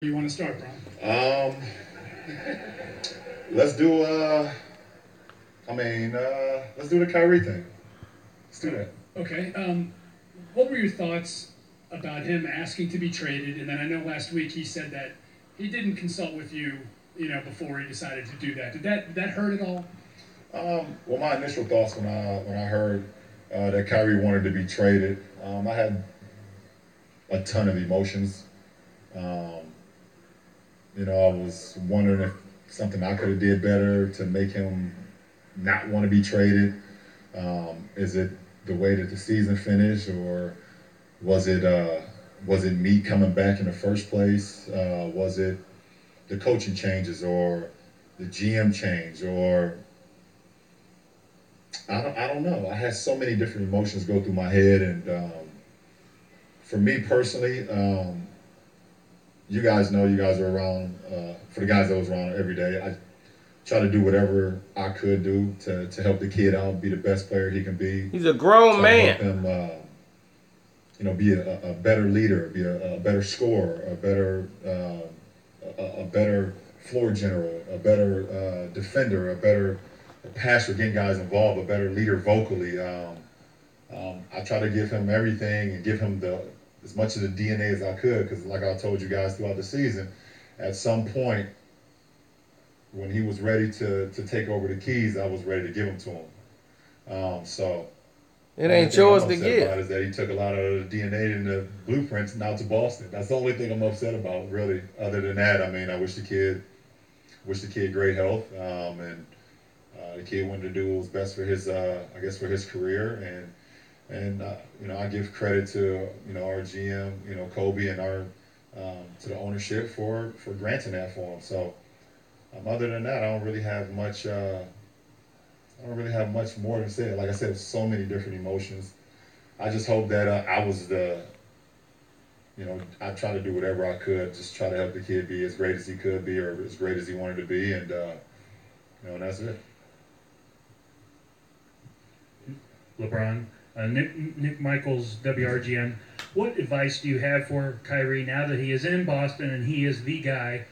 You want to start, Brian? Let's do. Let's do the Kyrie thing. Let's do that. Okay. What were your thoughts about him asking to be traded? And then I know last week he said that he didn't consult with you, before he decided to do that. Did that hurt at all? Well, my initial thoughts when I heard that Kyrie wanted to be traded, I had a ton of emotions. Um, I was wondering if something I could have did better to make him not want to be traded. Is it the way that the season finished, or was it was it me coming back in the first place? Was it the coaching changes, or the GM change, or I don't know. I had so many different emotions go through my head, and for me personally, you guys know, you guys are around. For the guys that was around every day, I try to do whatever I could do to help the kid out, be the best player he can be. He's a grown Try to help man. him, be a better leader, be a better scorer, a better floor general, a better defender, a better passer, getting guys involved, a better leader vocally. I try to give him everything and give him as much of the DNA as I could, because like I told you guys throughout the season, at some point when he was ready to take over the keys, I was ready to give them to him. So It the only ain't thing I'm yours to upset about give. is that he took a lot of the DNA and the blueprints and out to Boston. That's the only thing I'm upset about, really. Other than that, I mean, I wish the kid great health, and the kid wanted to do what was best for his, I guess, for his career, and I give credit to our GM, Kobe, and our to the ownership for granting that for him. So other than that, I don't really have much. I don't really have much more to say. Like I said, so many different emotions. I just hope that I was I tried to do whatever I could, just try to help the kid be as great as he could be, or as great as he wanted to be, and that's it. LeBron. Nick Michaels, WRGM. What advice do you have for Kyrie now that he is in Boston and he is the guy?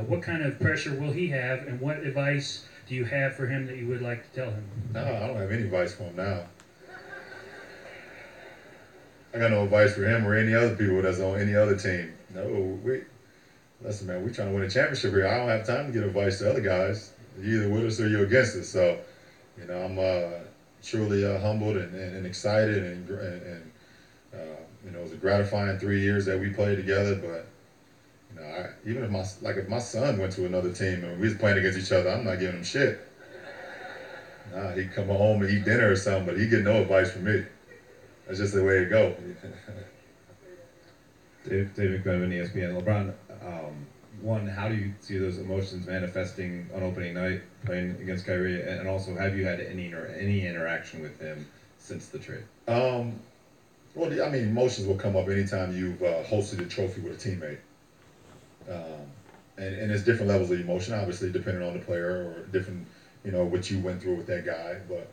What kind of pressure will he have, and what advice do you have for him that you would like to tell him? No, I don't have any advice for him now. I got no advice for him or any other people that's on any other team. No, listen, man, we trying to win a championship here. I don't have time to give advice to other guys. You're either with us or you're against us. So, I'm truly humbled and excited, and it was a gratifying 3 years that we played together. But even if my son went to another team and we was playing against each other, I'm not giving him shit. Nah, he'd come home and eat dinner or something, but he'd get no advice from me. That's just the way it go. Dave McMenamin, ESPN. LeBron, one, how do you see those emotions manifesting on opening night playing against Kyrie, and also have you had any interaction with him since the trade? Well, I mean, emotions will come up anytime you've hosted a trophy with a teammate. And there's different levels of emotion, obviously, depending on the player, or different, what you went through with that guy. But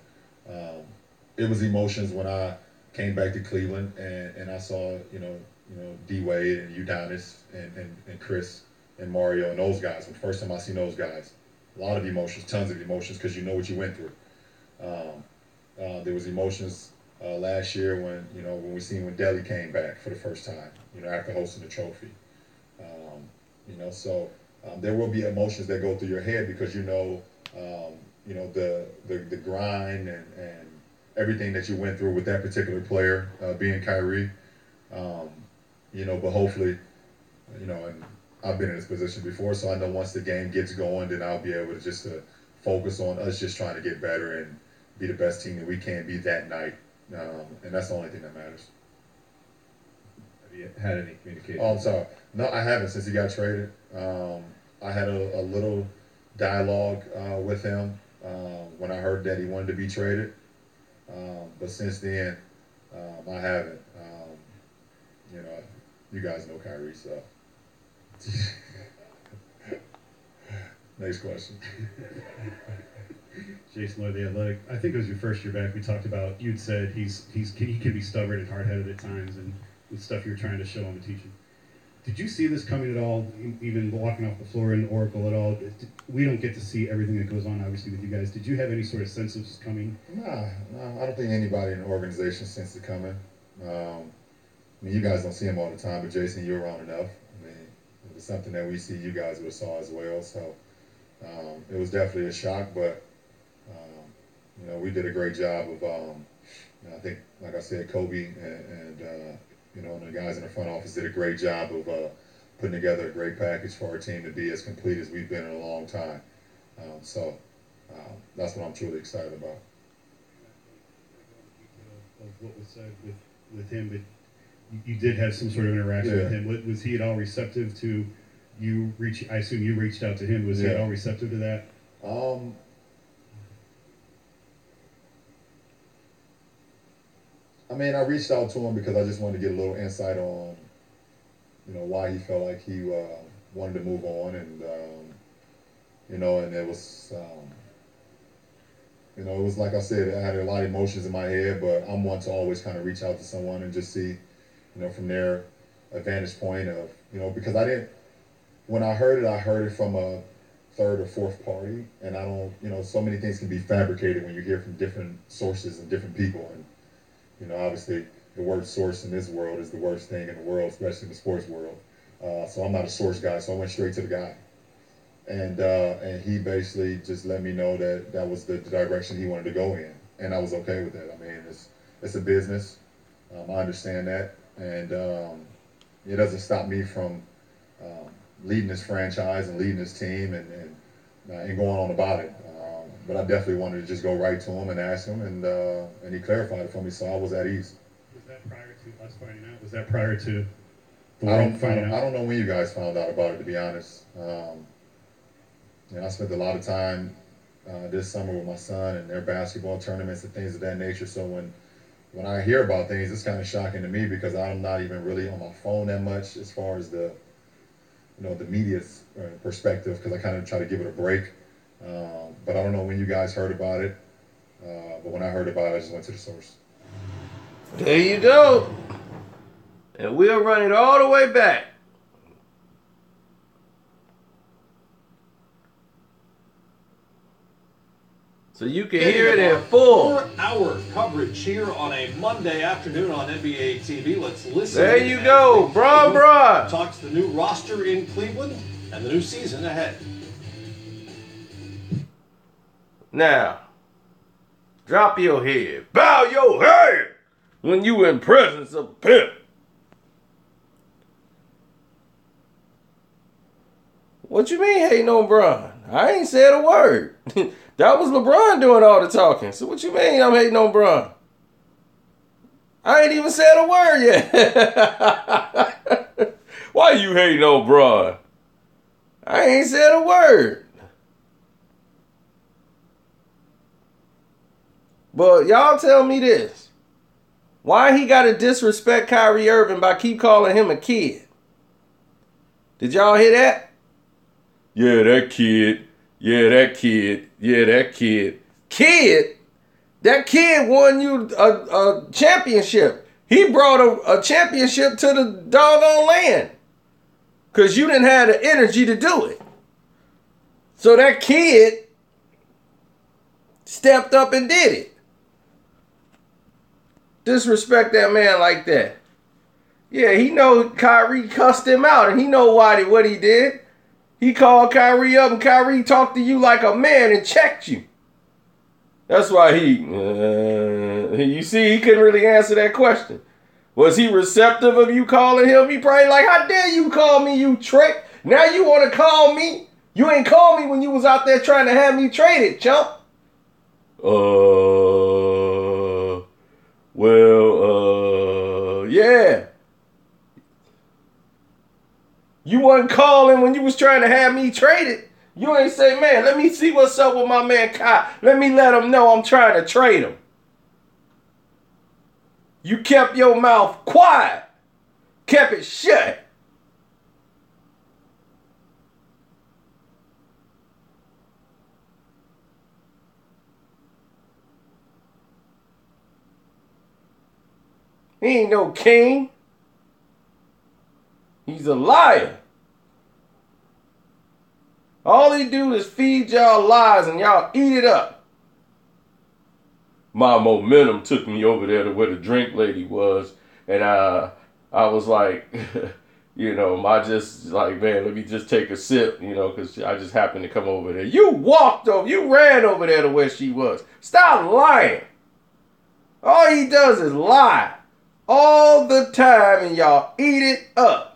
it was emotions when I came back to Cleveland and I saw, D Wade and Udonis and Chris and Mario and those guys. The first time I seen those guys, a lot of emotions, tons of emotions, because you know what you went through. There was emotions last year when we seen when Delly came back for the first time, after hosting the trophy. So there will be emotions that go through your head, because the grind and everything that you went through with that particular player, being Kyrie. But hopefully, and I've been in this position before, so I know once the game gets going, then I'll be able to just focus on us just trying to get better and be the best team that we can be that night. And that's the only thing that matters. Have you had any communication? Oh, I'm sorry. No, I haven't since he got traded. I had a little dialogue with him when I heard that he wanted to be traded. But since then, I haven't. You guys know Kyrie, so. Next question. Jason Lloyd, The Athletic. I think it was your first year back. We talked about, you'd said he can be stubborn and hard-headed at times, and the stuff you were trying to show him and teach him. Did you see this coming at all, even walking off the floor in Oracle at all? We don't get to see everything that goes on, obviously, with you guys. Did you have any sort of sense of this coming? Nah, I don't think anybody in the organization sensed it coming. I mean, you guys don't see him all the time, but Jason, you're around enough. I mean, it was something that we see you guys would have saw as well. So it was definitely a shock, but you know, we did a great job of. I think, like I said, Kobe and you know, and the guys in the front office did a great job of putting together a great package for our team to be as complete as we've been in a long time. So that's what I'm truly excited about. Of what was said with him, but you did have some sort of interaction with him. Was he at all receptive to you I assume you reached out to him. Was he at all receptive to that? I mean, I reached out to him because I just wanted to get a little insight on, you know, why he felt like he wanted to move on, and you know, and it was, you know, it was like I said, I had a lot of emotions in my head, but I'm one to always kind of reach out to someone and just see, you know, from their vantage point of, you know, because when I heard it from a third or fourth party, and I don't, you know, so many things can be fabricated when you hear from different sources and different people, and you know, obviously, the word source in this world is the worst thing in the world, especially in the sports world. So I'm not a source guy, so I went straight to the guy. And he basically just let me know that that was the direction he wanted to go in. And I was okay with that. I mean, it's a business. I understand that. And it doesn't stop me from leading this franchise and leading this team and going on about it. But I definitely wanted to just go right to him and ask him, and he clarified it for me, so I was at ease. Was that prior to us finding out? Was that prior to the I world finding out? I don't know when you guys found out about it, to be honest. You know, I spent a lot of time this summer with my son and their basketball tournaments and things of that nature. So when I hear about things, it's kind of shocking to me because I'm not even really on my phone that much as far as the, you know, the media's perspective, because I kind of try to give it a break. But I don't know when you guys heard about it. But when I heard about it, I just went to the source. There you go. And we'll run it all the way back. So you can hear it in full. 4-hour coverage here on a Monday afternoon on NBA TV. Let's listen. There you go. Bron. Talks the new roster in Cleveland and the new season ahead. Now, drop your head, bow your head when you in presence of a pimp. What you mean hating on Bron? I ain't said a word. That was LeBron doing all the talking. So what you mean I'm hating on Bron? I ain't even said a word yet. Why you hating on Bron? I ain't said a word. But y'all tell me this. Why he got to disrespect Kyrie Irving by keep calling him a kid? Did y'all hear that? Yeah, that kid. Yeah, that kid. Yeah, that kid. Kid? That kid won you a championship. He brought a championship to the doggone land. Because you didn't have the energy to do it. So that kid stepped up and did it. Disrespect that man like that. Yeah, he know Kyrie cussed him out, and he know what he did. He called Kyrie up, and Kyrie talked to you like a man and checked you. That's why you see, he couldn't really answer that question. Was he receptive of you calling him? He probably like, how dare you call me, you trick? Now you want to call me? You ain't called me when you was out there trying to have me traded, chump. Yeah. You wasn't calling when you was trying to have me traded. You ain't say, man, let me see what's up with my man Kai. Let me let him know I'm trying to trade him. You kept your mouth quiet. Kept it shut. He ain't no king. He He's a liar. All he do is feed y'all lies and y'all eat it up. My momentum took me over there to where the drink lady was. And I was like, I just like, man, let me just take a sip, because I just happened to come over there. You ran over there to where she was. Stop lying. All he does is lie all the time and y'all eat it up.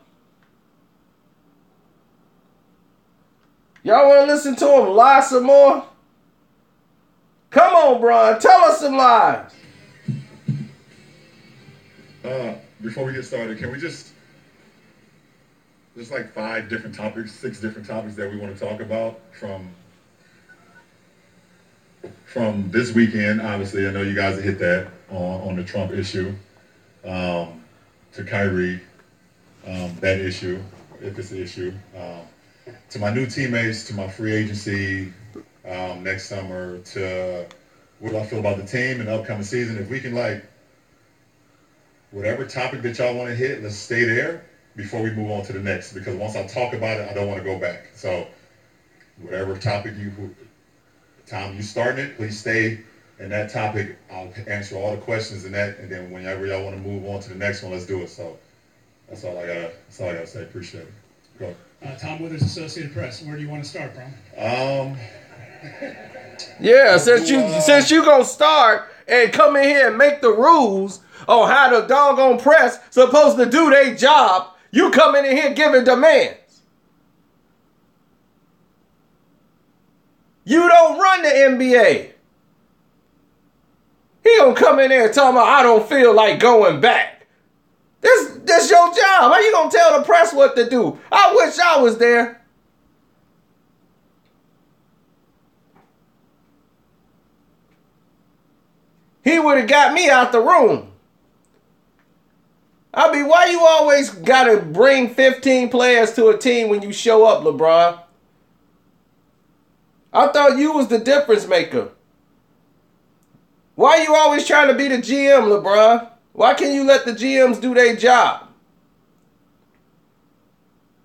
Y'all want to listen to him lie some more? Come on, Bron. Tell us some lies. Before we get started, can we there's like 5 different topics, 6 different topics that we want to talk about from this weekend. Obviously, I know you guys have hit that on the Trump issue, to Kyrie, that issue, if it's an issue, to my new teammates, to my free agency next summer, to what do I feel about the team and the upcoming season. If we can, whatever topic that y'all want to hit, let's stay there before we move on to the next, because once I talk about it, I don't want to go back. So whatever topic Tom, you starting it, please stay in that topic. I'll answer all the questions in that, and then whenever y'all want to move on to the next one, let's do it. So that's all I gotta say. Appreciate it. Go. Tom Withers, Associated Press. Where do you want to start, bro? Yeah, since you gonna start and come in here and make the rules on how the doggone press supposed to do their job, you coming in here giving demands. You don't run the NBA. He gonna come in there and tell me I don't feel like going back. This your job. How you gonna tell the press what to do? I wish I was there. He would have got me out the room. Why you always gotta bring 15 players to a team when you show up, LeBron? I thought you was the difference maker. Why you always trying to be the GM, LeBron? Why can't you let the GMs do their job?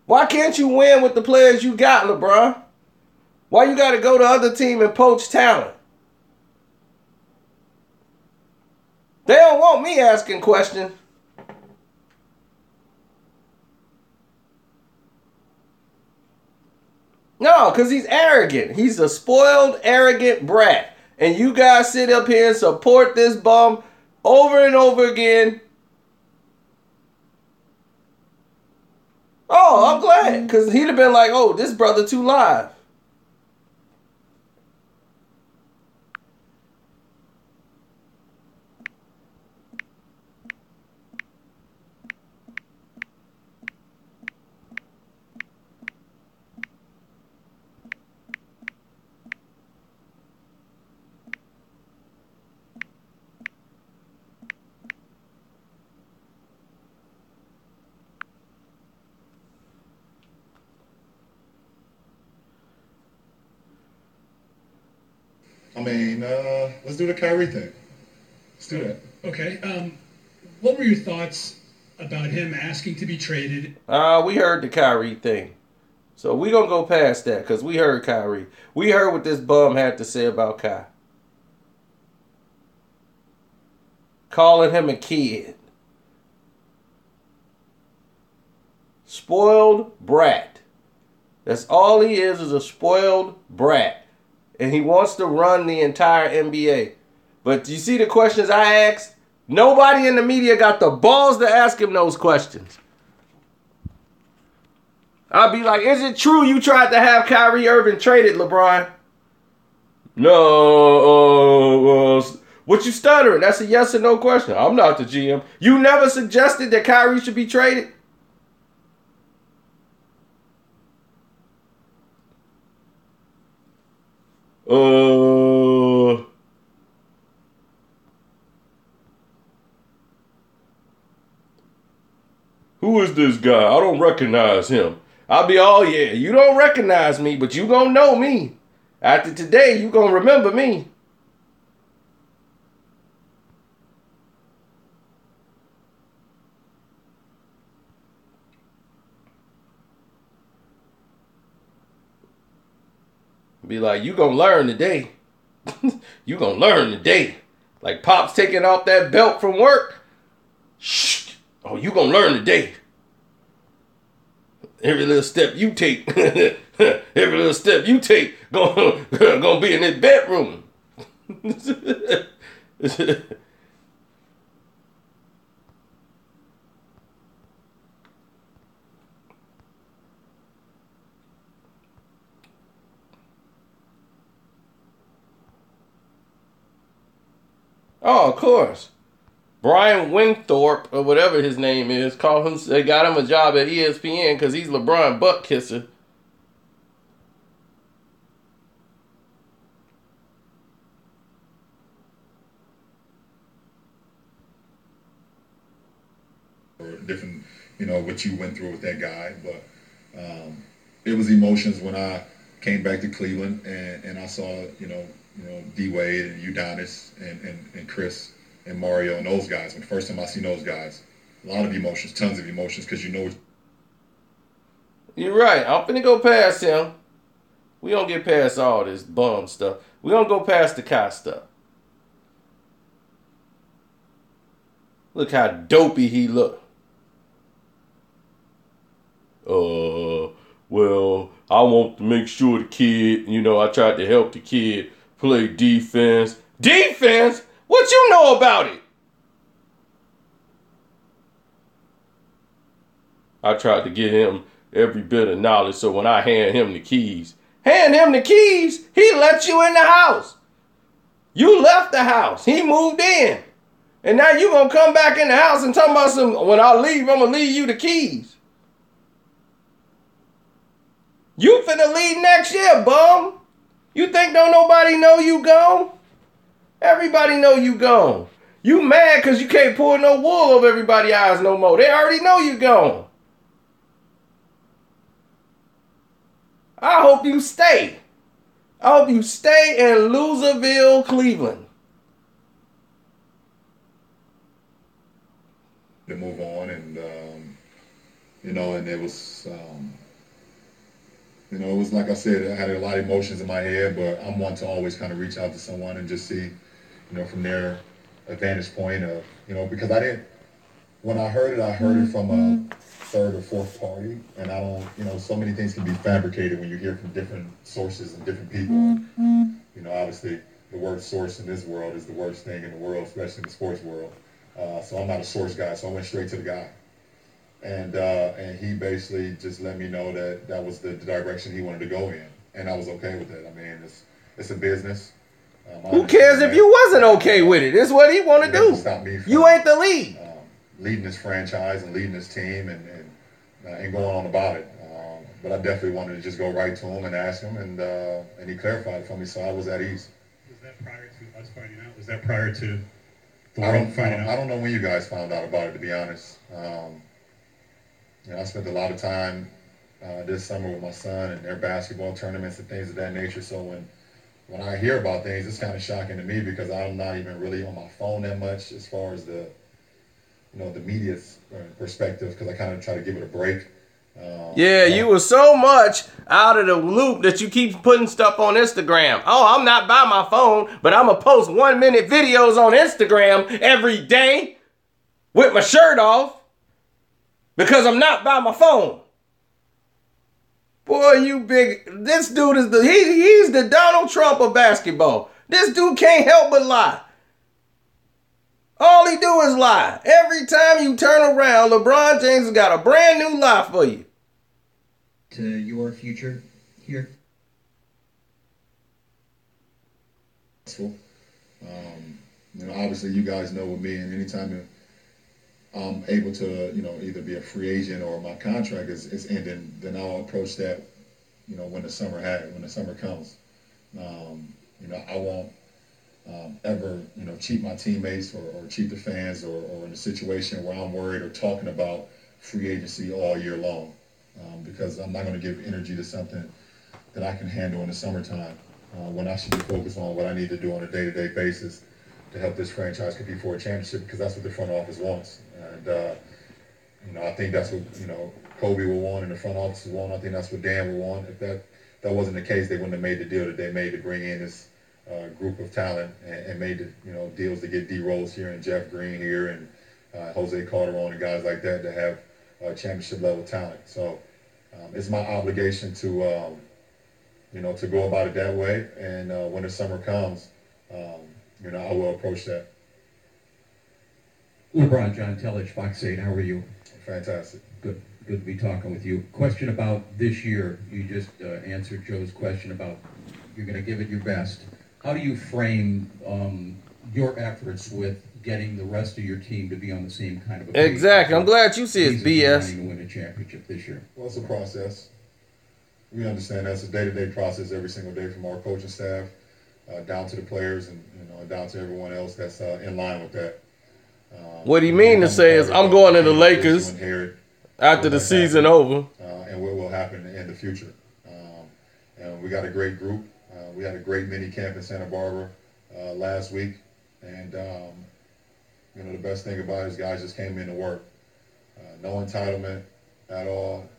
Why can't you win with the players you got, LeBron? Why you got to go to other team and poach talent? They don't want me asking questions. No, because he's arrogant. He's a spoiled, arrogant brat. And you guys sit up here and support this bum over and over again. Oh, I'm glad. Because he'd have been like, oh, this brother too live. Let's do the Kyrie thing. Let's do that. Okay. What were your thoughts about him asking to be traded? We heard the Kyrie thing. So we going to go past that because we heard Kyrie. We heard what this bum had to say about Kai. Calling him a kid. Spoiled brat. That's all he is a spoiled brat. And he wants to run the entire NBA. But you see the questions I asked? Nobody in the media got the balls to ask him those questions. I'll be like, is it true you tried to have Kyrie Irving traded, LeBron? No. What you stuttering? That's a yes or no question. I'm not the GM. You never suggested that Kyrie should be traded? Who is this guy? I don't recognize him. I'll be, oh yeah, you don't recognize me, but you gonna know me. After today, you gonna remember me. Be like, you gonna learn today. You gonna learn today. Like Pop's taking off that belt from work. Shh. Oh, you gonna learn today. Every little step you take, gonna be in this bedroom. Oh, of course. Brian Winthorpe, or whatever his name is, they got him a job at ESPN because he's LeBron butt kisser. Different, what you went through with that guy, but it was emotions when I came back to Cleveland and I saw, D Wade and Udonis and Chris and Mario and those guys. When the first time I seen those guys, a lot of emotions, tons of emotions, because You're right. I'm finna go past him. We don't get past all this bum stuff. We don't go past the Kai stuff. Look how dopey he look. Well, I want to make sure the kid, I tried to help the kid play defense. Defense? What you know about it? I tried to get him every bit of knowledge so when I hand him the keys, he let you in the house. You left the house. He moved in. And now you going to come back in the house and talk about when I leave, I'm going to leave you the keys. You finna leave next year, bum. You think don't nobody know you gone? Everybody know you gone. You mad because you can't pull no wool over everybody's eyes no more. They already know you gone. I hope you stay. I hope you stay in Loserville, Cleveland. To move on, and and it was, it was like I said, I had a lot of emotions in my head, but I'm one to always kind of reach out to someone and just see, from their vantage point of, because when I heard it from a third or fourth party, and I don't, so many things can be fabricated when you hear from different sources and different people. Obviously the word source in this world is the worst thing in the world, especially in the sports world. So I'm not a source guy, so I went straight to the guy. And he basically just let me know that was the direction he wanted to go in. And I was okay with it. I mean, it's a business. Who cares if you wasn't okay with it? It's what he want to do. Stop me from, you ain't the lead. Leading this franchise and leading this team and going on about it. But I definitely wanted to just go right to him and ask him, and he clarified it for me, so I was at ease. Was that prior to us finding out? Was that prior to I don't know when you guys found out about it, to be honest. I spent a lot of time this summer with my son and their basketball tournaments and things of that nature. So when I hear about things, it's kind of shocking to me because I'm not even really on my phone that much as far as the media's perspective, because I kind of try to give it a break. You were so much out of the loop that you keep putting stuff on Instagram. Oh, I'm not by my phone, but I'm going to post 1-minute videos on Instagram every day with my shirt off because I'm not by my phone. Boy, this dude is he's the Donald Trump of basketball. This dude can't help but lie. All he do is lie. Every time you turn around, LeBron James has got a brand new lie for you. To your future here? Obviously you guys know with me, and anytime I'm able to, either be a free agent or my contract is ending, then I'll approach that, when the summer comes. I won't ever, cheat my teammates or cheat the fans or in a situation where I'm worried or talking about free agency all year long, because I'm not going to give energy to something that I can handle in the summertime when I should be focused on what I need to do on a day-to-day basis to help this franchise compete for a championship, because that's what the front office wants. And I think that's what Kobe will want and the front office will want. I think that's what Dan will want. If that that wasn't the case, they wouldn't have made the deal that they made to bring in this group of talent and made the deals to get D Rose here and Jeff Green here and Jose Calderon and guys like that to have championship level talent. So it's my obligation to to go about it that way. And when the summer comes, I will approach that. LeBron, John Tellich, Fox 8, how are you? Fantastic. Good to be talking with you. Question about this year. You just answered Joe's question about you're going to give it your best. How do you frame your efforts with getting the rest of your team to be on the same kind of a page? Exactly. I'm glad you see it's BS. To win a championship this year. Well, it's a process. We understand that's a day-to-day process every single day from our coaching staff down to the players and down to everyone else that's in line with that. What he mean to say is, I'm going to the Lakers after the season over. And what will happen in the future. And we got a great group. We had a great mini camp in Santa Barbara last week. And, the best thing about it is guys just came in to work. No entitlement at all.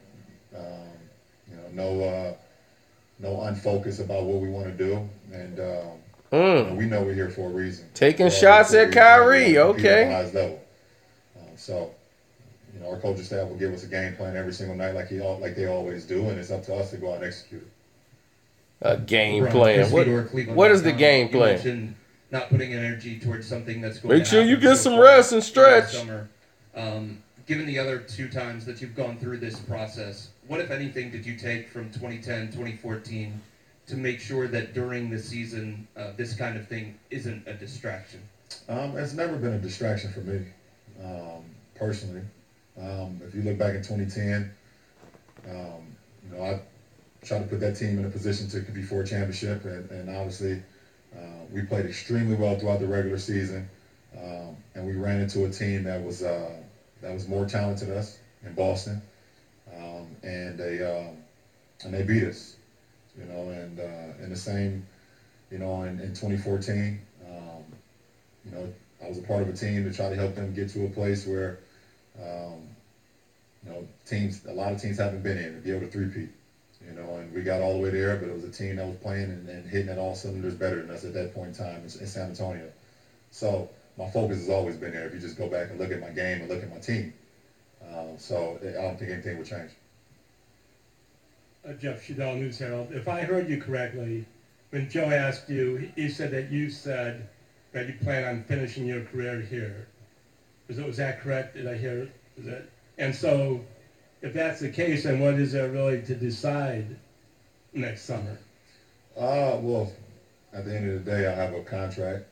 No unfocus about what we want to do. And we know we're here for a reason. Taking shots at Kyrie, okay. Level. Our coaching staff will give us a game plan every single night like they always do, and it's up to us to go out and execute it. A game plan. What is the game plan? You mentioned not putting energy towards something that's going Make to sure you get so some rest and stretch. Summer. Given the other 2 times that you've gone through this process, what, if anything, did you take from 2010, 2014 to make sure that during the season this kind of thing isn't a distraction? It's never been a distraction for me, personally. If you look back in 2010, I tried to put that team in a position to compete for a championship, and obviously we played extremely well throughout the regular season, and we ran into a team that was more talented than us in Boston, and they beat us, and in the same, in 2014, I was a part of a team to try to help them get to a place where, a lot of teams haven't been in to be able to three-peat, and we got all the way there, but it was a team that was playing and hitting at all cylinders better than us at that point in time in San Antonio. So my focus has always been there. If you just go back and look at my game and look at my team, so I don't think anything would change. Jeff Shadell, News Herald. If I heard you correctly, when Joe asked you, he said that you said that you plan on finishing your career here. Was that correct? Did I hear it? And so, if that's the case, then what is there really to decide next summer? Well, at the end of the day, I have a contract,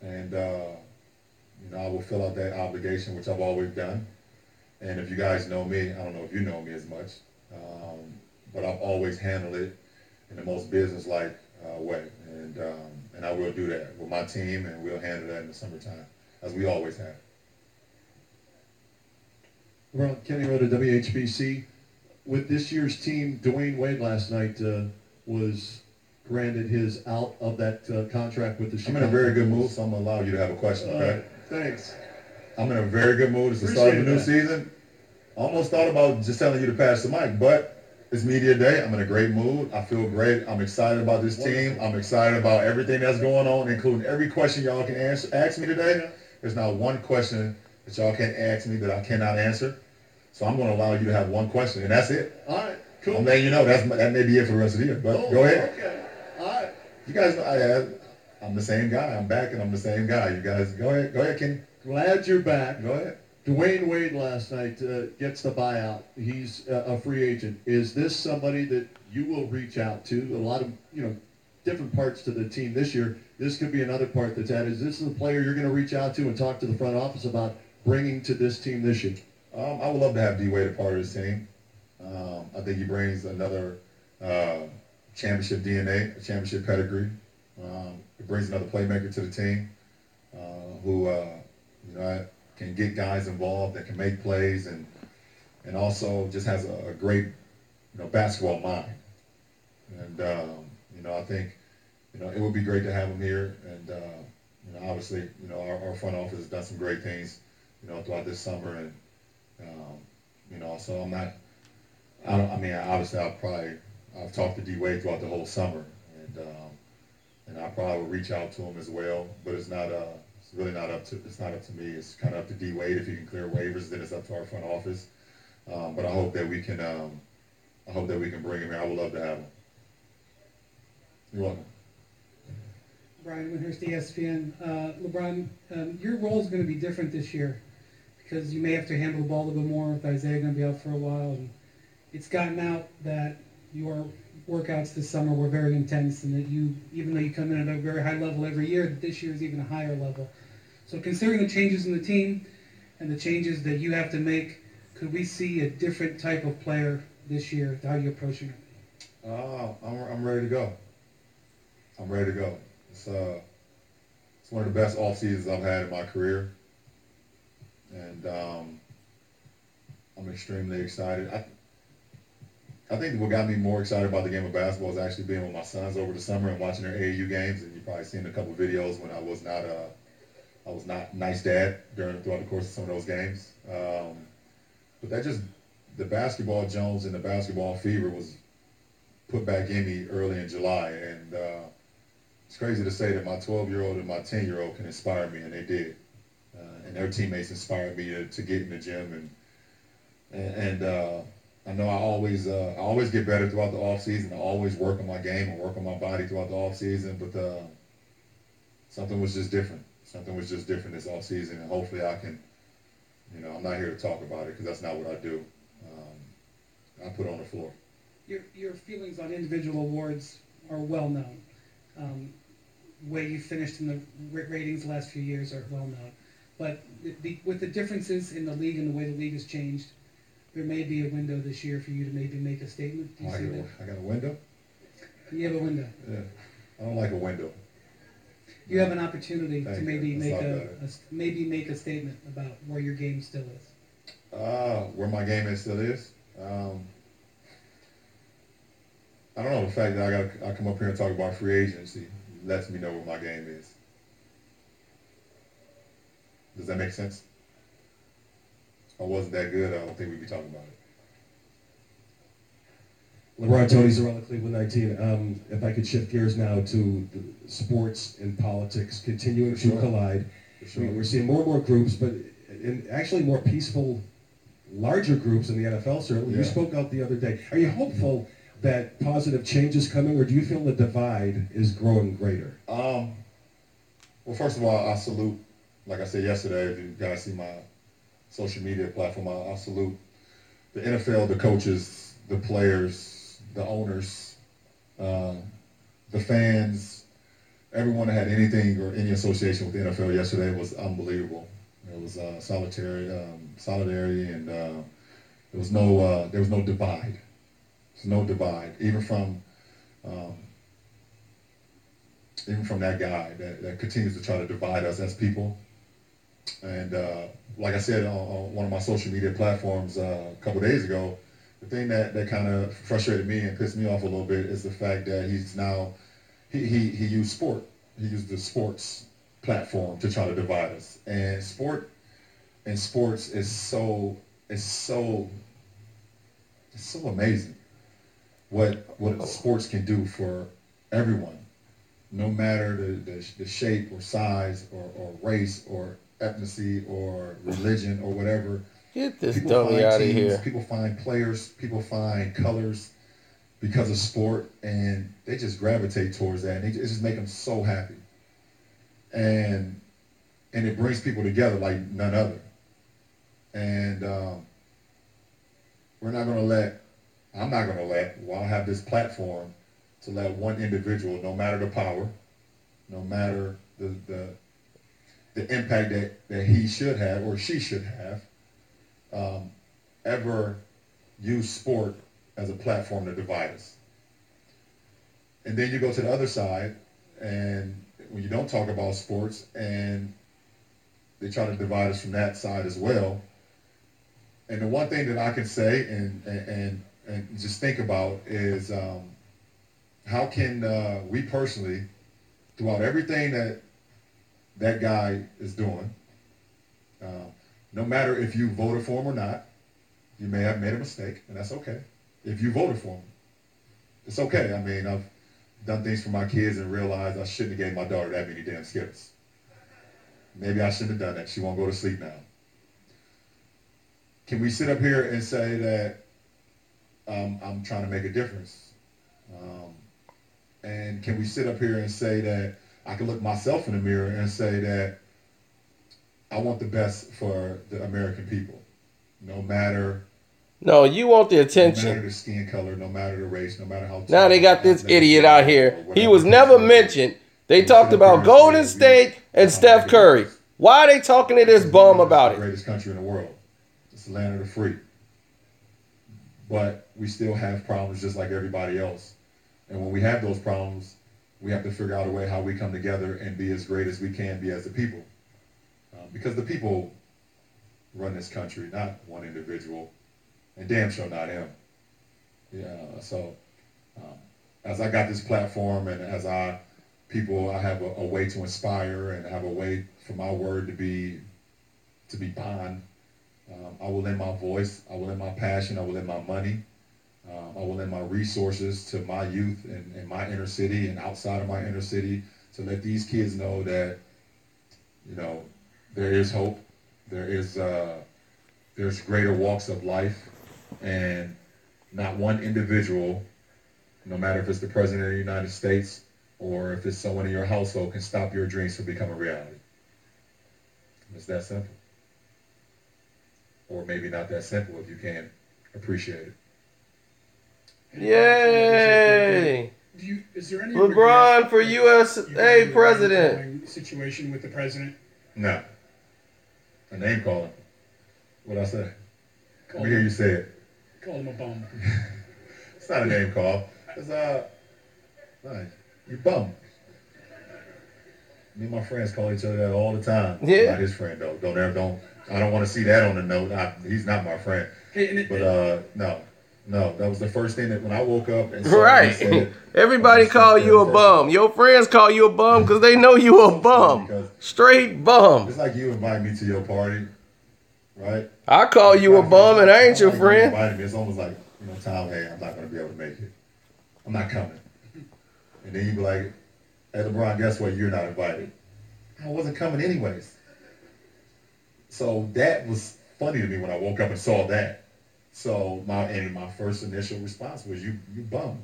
and I will fill out that obligation, which I've always done. And if you guys know me, I don't know if you know me as much, but I've always handled it in the most business-like way, and I will do that with my team, and we'll handle that in the summertime, as we always have. Well, Kenny wrote at WHBC. With this year's team, Dwyane Wade last night was granted his out of that contract with the Chicago. I'm in a very good mood, so I'm going to allow you to have a question, okay? Thanks. I'm in a very good mood. It's the start of the new season. I almost thought about just telling you to pass the mic, but it's media day. I'm in a great mood. I feel great. I'm excited about this team. I'm excited about everything that's going on, including every question y'all can ask me today. There's not one question that y'all can't ask me that I cannot answer. So I'm going to allow you to have one question, and that's it. All right, cool. I'm letting you know that may be it for the rest of the year, but go ahead. Okay, all right. You guys know I'm the same guy. I'm back, and I'm the same guy. You guys, go ahead, Kenny. Glad you're back. Go ahead. Dwyane Wade last night gets the buyout. He's a free agent. Is this somebody that you will reach out to? A lot of, different parts to the team this year. This could be another part that's added. Is this the player you're going to reach out to and talk to the front office about bringing to this team this year? I would love to have D Wade a part of this team. I think he brings another championship DNA, a championship pedigree. It brings another playmaker to the team who can get guys involved, that can make plays, and also just has a great basketball mind. And I think it would be great to have him here. And obviously our front office has done some great things throughout this summer, and so obviously I've talked to D Wade throughout the whole summer, and I probably will reach out to him as well. But it's not it's really not up to me. It's kind of up to D Wade. If he can clear waivers, then it's up to our front office. But I hope that we can bring him here. I would love to have him. You're welcome. Brian Windhurst, ESPN. LeBron, your role is going to be different this year because you may have to handle the ball a little bit more with Isaiah going to be out for a while. And it's gotten out that your workouts this summer were very intense and that you, even though you come in at a very high level every year, that this year is even a higher level. So considering the changes in the team and the changes that you have to make, could we see a different type of player this year? How are you approaching it? I'm ready to go. I'm ready to go. It's one of the best off seasons I've had in my career, and I'm extremely excited. I think what got me more excited about the game of basketball is actually being with my sons over the summer and watching their AAU games. And you've probably seen a couple of videos when I was not nice dad throughout the course of some of those games. But the basketball Jones and the basketball fever was put back in me early in July, and it's crazy to say that my 12-year-old and my 10-year-old can inspire me, and they did. And their teammates inspired me to get in the gym, and I know I always get better throughout the off season. I always work on my game and work on my body throughout the off season, but something was just different. Something was just different this off season, and hopefully I can. I'm not here to talk about it because that's not what I do. I put on the floor. Your feelings on individual awards are well known. Way you finished in the ratings the last few years are well known. But with the differences in the league and the way the league has changed, there may be a window this year for you to maybe make a statement. Do you see that? I got a window? You have a window. Yeah. I don't like a window. You have an opportunity to maybe make a statement about where your game still is. Where my game still is? I don't know. The fact that I come up here and talk about free agency lets me know where my game is. Does that make sense? If I wasn't that good, I don't think we'd be talking about it. LeBron, Tony Zarella, Cleveland 19. If I could shift gears now to the sports and politics continuing to collide. Sure. We're seeing more and more groups, but actually more peaceful, larger groups in the NFL, certainly. Yeah. You spoke out the other day. Are you hopeful that positive change is coming, or do you feel the divide is growing greater? Well, first of all, I salute, like I said yesterday, if you guys see my social media platform, I salute the NFL, the coaches, the players, the owners, the fans, everyone that had anything or any association with the NFL yesterday was unbelievable. It was solidarity, and there was no divide. There's no divide, even from that guy that continues to try to divide us as people. And like I said on one of my social media platforms a couple days ago, the thing that kind of frustrated me and pissed me off a little bit is the fact that he's now he used sport. He used the sports platform to try to divide us. And sports is so amazing what sports can do for everyone, no matter the shape or size or race or ethnicity or religion or whatever. Get this dummy out of here. People find players, people find colors because of sport, and they just gravitate towards that, and it just makes them so happy. And it brings people together like none other. And I'm not going to let, while I have this platform, to let one individual, no matter the power, no matter the impact that he should have or she should have, ever use sport as a platform to divide us. And then you go to the other side, and when you don't talk about sports, and they try to divide us from that side as well. And the one thing that I can say and just think about is how can we personally, throughout everything that guy is doing, no matter if you voted for him or not, you may have made a mistake, and that's okay. If you voted for him, it's okay. I mean, I've done things for my kids and realized I shouldn't have gave my daughter that many damn Skittles. Maybe I shouldn't have done that. She won't go to sleep now. Can we sit up here and say that I'm trying to make a difference? And can we sit up here and say that I can look myself in the mirror and say that I want the best for the American people, no matter. No, you want the attention. No matter the skin color, no matter the race, no matter how. Now they got this idiot out here. He was never mentioned. They talked about Golden State and Steph Curry. Why are they talking to this bum about it? The greatest country in the world. It's the land of the free. But we still have problems just like everybody else. And when we have those problems, we have to figure out a way how we come together and be as great as we can be as a people. Because the people run this country, not one individual, and damn sure not him. Yeah. So as I got this platform, and as I have a way to inspire, and have a way for my word to be bond. I will lend my voice. I will lend my passion. I will lend my money. I will lend my resources to my youth in my inner city and outside of my inner city to let these kids know that, you know, there is hope. There's greater walks of life, and not one individual, no matter if it's the President of the United States or if it's someone in your household, can stop your dreams from becoming reality. It's that simple. Or maybe not that simple if you can't appreciate it. Yay! Is there any LeBron for USA president? Situation with the president? No. A name calling. What'd I say? Let me hear you say it. Call him a bum. It's not a name call. It's you bum. Me and my friends call each other that all the time. Yeah. Not his friend though. I don't want to see that on the note. He's not my friend. No. That was the first thing that when I woke up and saw right. Said, everybody call you a bum. Your friends call you a bum because they know you a bum. Straight bum. It's like you invite me to your party, right? I call you a bum and I ain't your friend. You invited me. It's almost like, you know, Tom, hey, I'm not going to be able to make it. I'm not coming. And then you be like, hey, LeBron, guess what? You're not invited. I wasn't coming anyways. So that was funny to me when I woke up and saw that. So my first initial response was, you bum.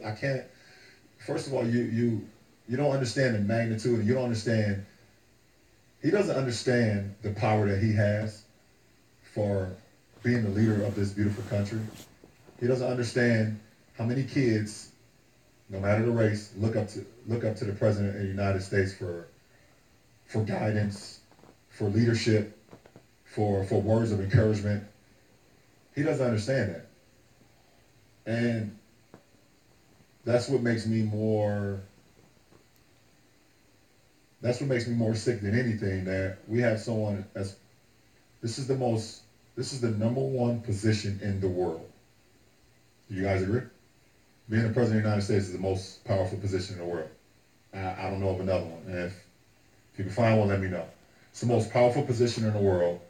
I can't. First of all, you don't understand the magnitude, and you don't understand. He doesn't understand the power that he has for being the leader of this beautiful country. He doesn't understand how many kids, no matter the race, look up to the President of the United States for guidance, for leadership, for words of encouragement. He doesn't understand that. And that's what makes me more sick than anything, that we have someone this is the number one position in the world. Do you guys agree? Being the President of the United States is the most powerful position in the world. I don't know of another one. And if you can find one, let me know. It's the most powerful position in the world.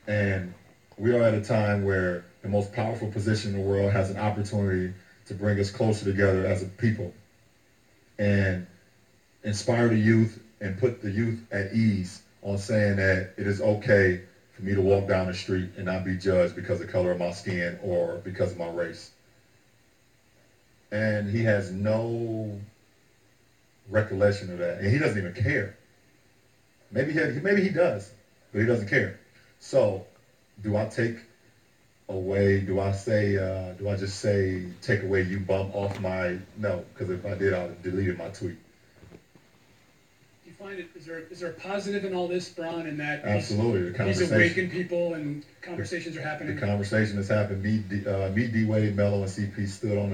And we are at a time where the most powerful position in the world has an opportunity to bring us closer together as a people and inspire the youth and put the youth at ease on saying that it is okay for me to walk down the street and not be judged because of the color of my skin or because of my race. And he has no recollection of that. And he doesn't even care. Maybe he does, but he doesn't care. So do I take away, do I just say, take away you bum off my, no, because if I did, I would have deleted my tweet. Do you find it, is there a positive in all this, Bron, in that Absolutely, he's awakened people and conversations are happening? The conversation has happened. Me, D. Wade, Melo, and CP stood on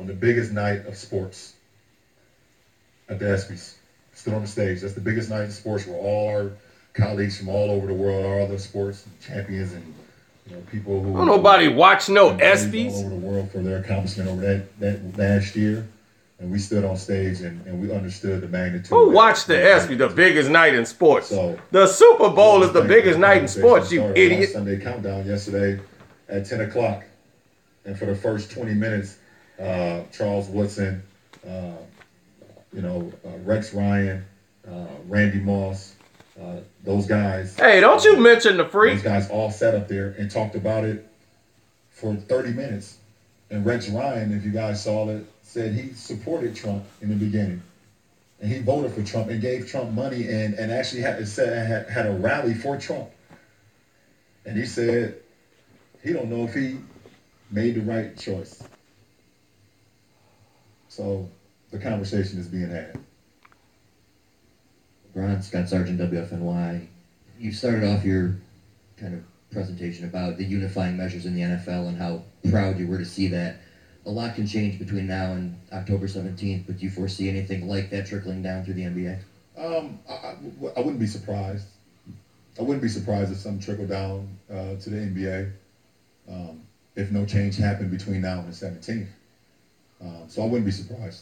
the biggest night of sports at the ESPYs. Stood on the stage. That's the biggest night in sports where all our colleagues from all over the world, all other sports champions and people who don't nobody watch no ESPYs all over the world for their accomplishment over that last year. And we stood on stage and we understood the magnitude. Who watched the ESPYs, the biggest night in sports? So, the Super Bowl is the biggest night in sports, you idiot. Sunday countdown yesterday at 10 o'clock. And for the first 20 minutes, Charles Woodson, Rex Ryan, Randy Moss, those guys. Hey, don't you mention the freak. Those guys all sat up there and talked about it for 30 minutes. And Rex Ryan, if you guys saw it, said he supported Trump in the beginning. And he voted for Trump and gave Trump money and actually had a rally for Trump. And he said he don't know if he made the right choice. So the conversation is being had. Ron, Scott Sargent, WFNY. You started off your kind of presentation about the unifying measures in the NFL and how proud you were to see that. A lot can change between now and October 17th, but do you foresee anything like that trickling down through the NBA? I wouldn't be surprised. I wouldn't be surprised if something trickled down to the NBA if no change happened between now and the 17th. So I wouldn't be surprised.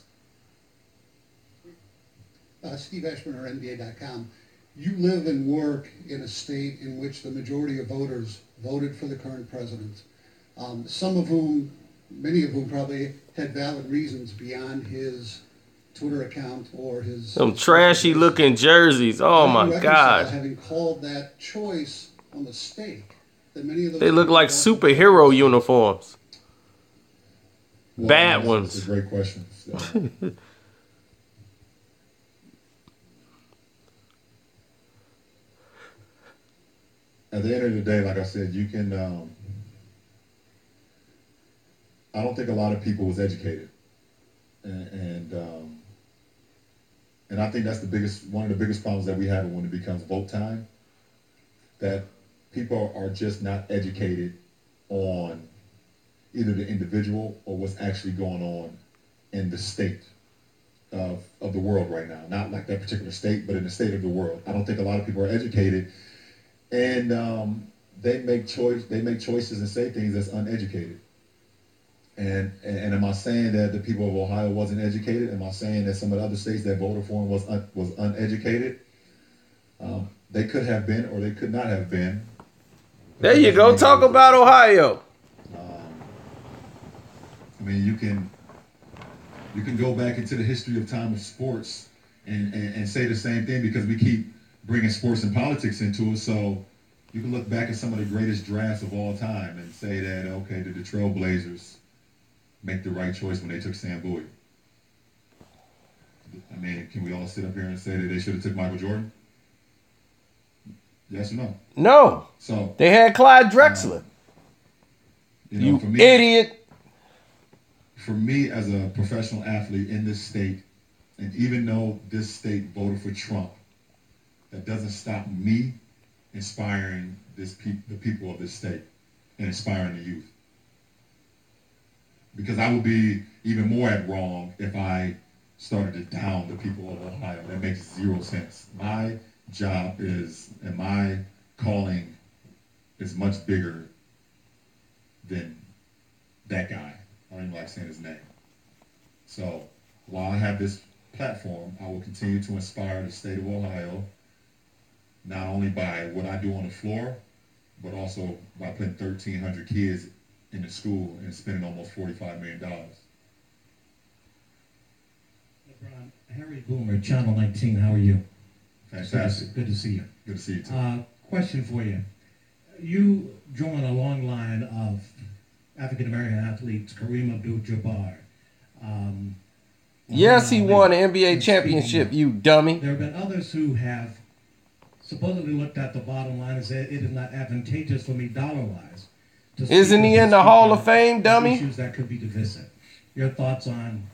Steve Eshman, NBA.com. You live and work in a state in which the majority of voters voted for the current president, many of whom probably had valid reasons beyond his Twitter account or his... Some trashy looking jerseys. Oh my God. Having called that choice a mistake. That many of those they look like superhero uniforms. Well, bad ones. That's a great question. At the end of the day, like I said, you can... I don't think a lot of people was educated. And I think that's one of the biggest problems that we have when it becomes vote time, that people are just not educated on either the individual or what's actually going on in the state of the world right now. Not like that particular state, but in the state of the world. I don't think a lot of people are educated, and they make choices and say things that's uneducated. And am I saying that the people of Ohio wasn't educated? Am I saying that some of the other states that voted for him was uneducated? They could have been, or they could not have been. There you go. Talk about Ohio. I mean, you can go back into the history of time of sports and say the same thing, because we keep bringing sports and politics into it. So you can look back at some of the greatest drafts of all time and say that, okay, did the Trailblazers make the right choice when they took Sam Bowie? I mean, can we all sit up here and say that they should have took Michael Jordan? Yes or no? No. So they had Clyde Drexler. You for me, idiot. For me, as a professional athlete in this state, and even though this state voted for Trump, that doesn't stop me inspiring the people of this state and inspiring the youth. Because I would be even more at wrong if I started to down the people of Ohio. That makes zero sense. My job and my calling is much bigger than that guy. I don't even like saying his name. So while I have this platform, I will continue to inspire the state of Ohio, not only by what I do on the floor, but also by putting 1,300 kids in the school and spending almost $45 million. LeBron, Harry Boomer, Channel 19, how are you? Fantastic. Good to see you. Good to see you too. Question for you. You join a long line of African-American athletes, Kareem Abdul-Jabbar. Yes, he won an NBA championship, you dummy. There have been others who have supposedly looked at the bottom line and said it is not advantageous for me dollar-wise. Isn't he in the Hall of Fame, dummy? Issues that could be divisive. Your thoughts on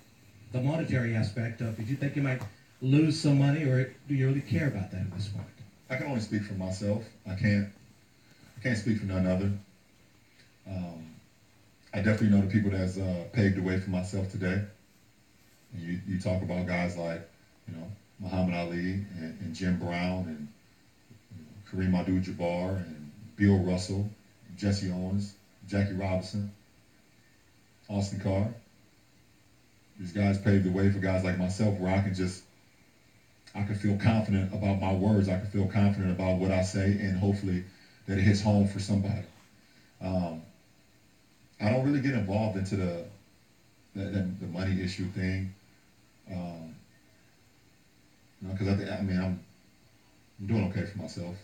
the monetary aspect of, did you think you might lose some money, or do you really care about that at this point? I can only speak for myself. I can't speak for none other. I definitely know the people that's paved the way for myself today. And you talk about guys like, Muhammad Ali and Jim Brown and Kareem Abdul-Jabbar and Bill Russell, Jesse Owens, Jackie Robinson, Austin Carr. These guys paved the way for guys like myself, where I can feel confident about my words. I can feel confident about what I say, and hopefully that it hits home for somebody. I don't really get involved into the the money issue thing. Because I'm doing okay for myself.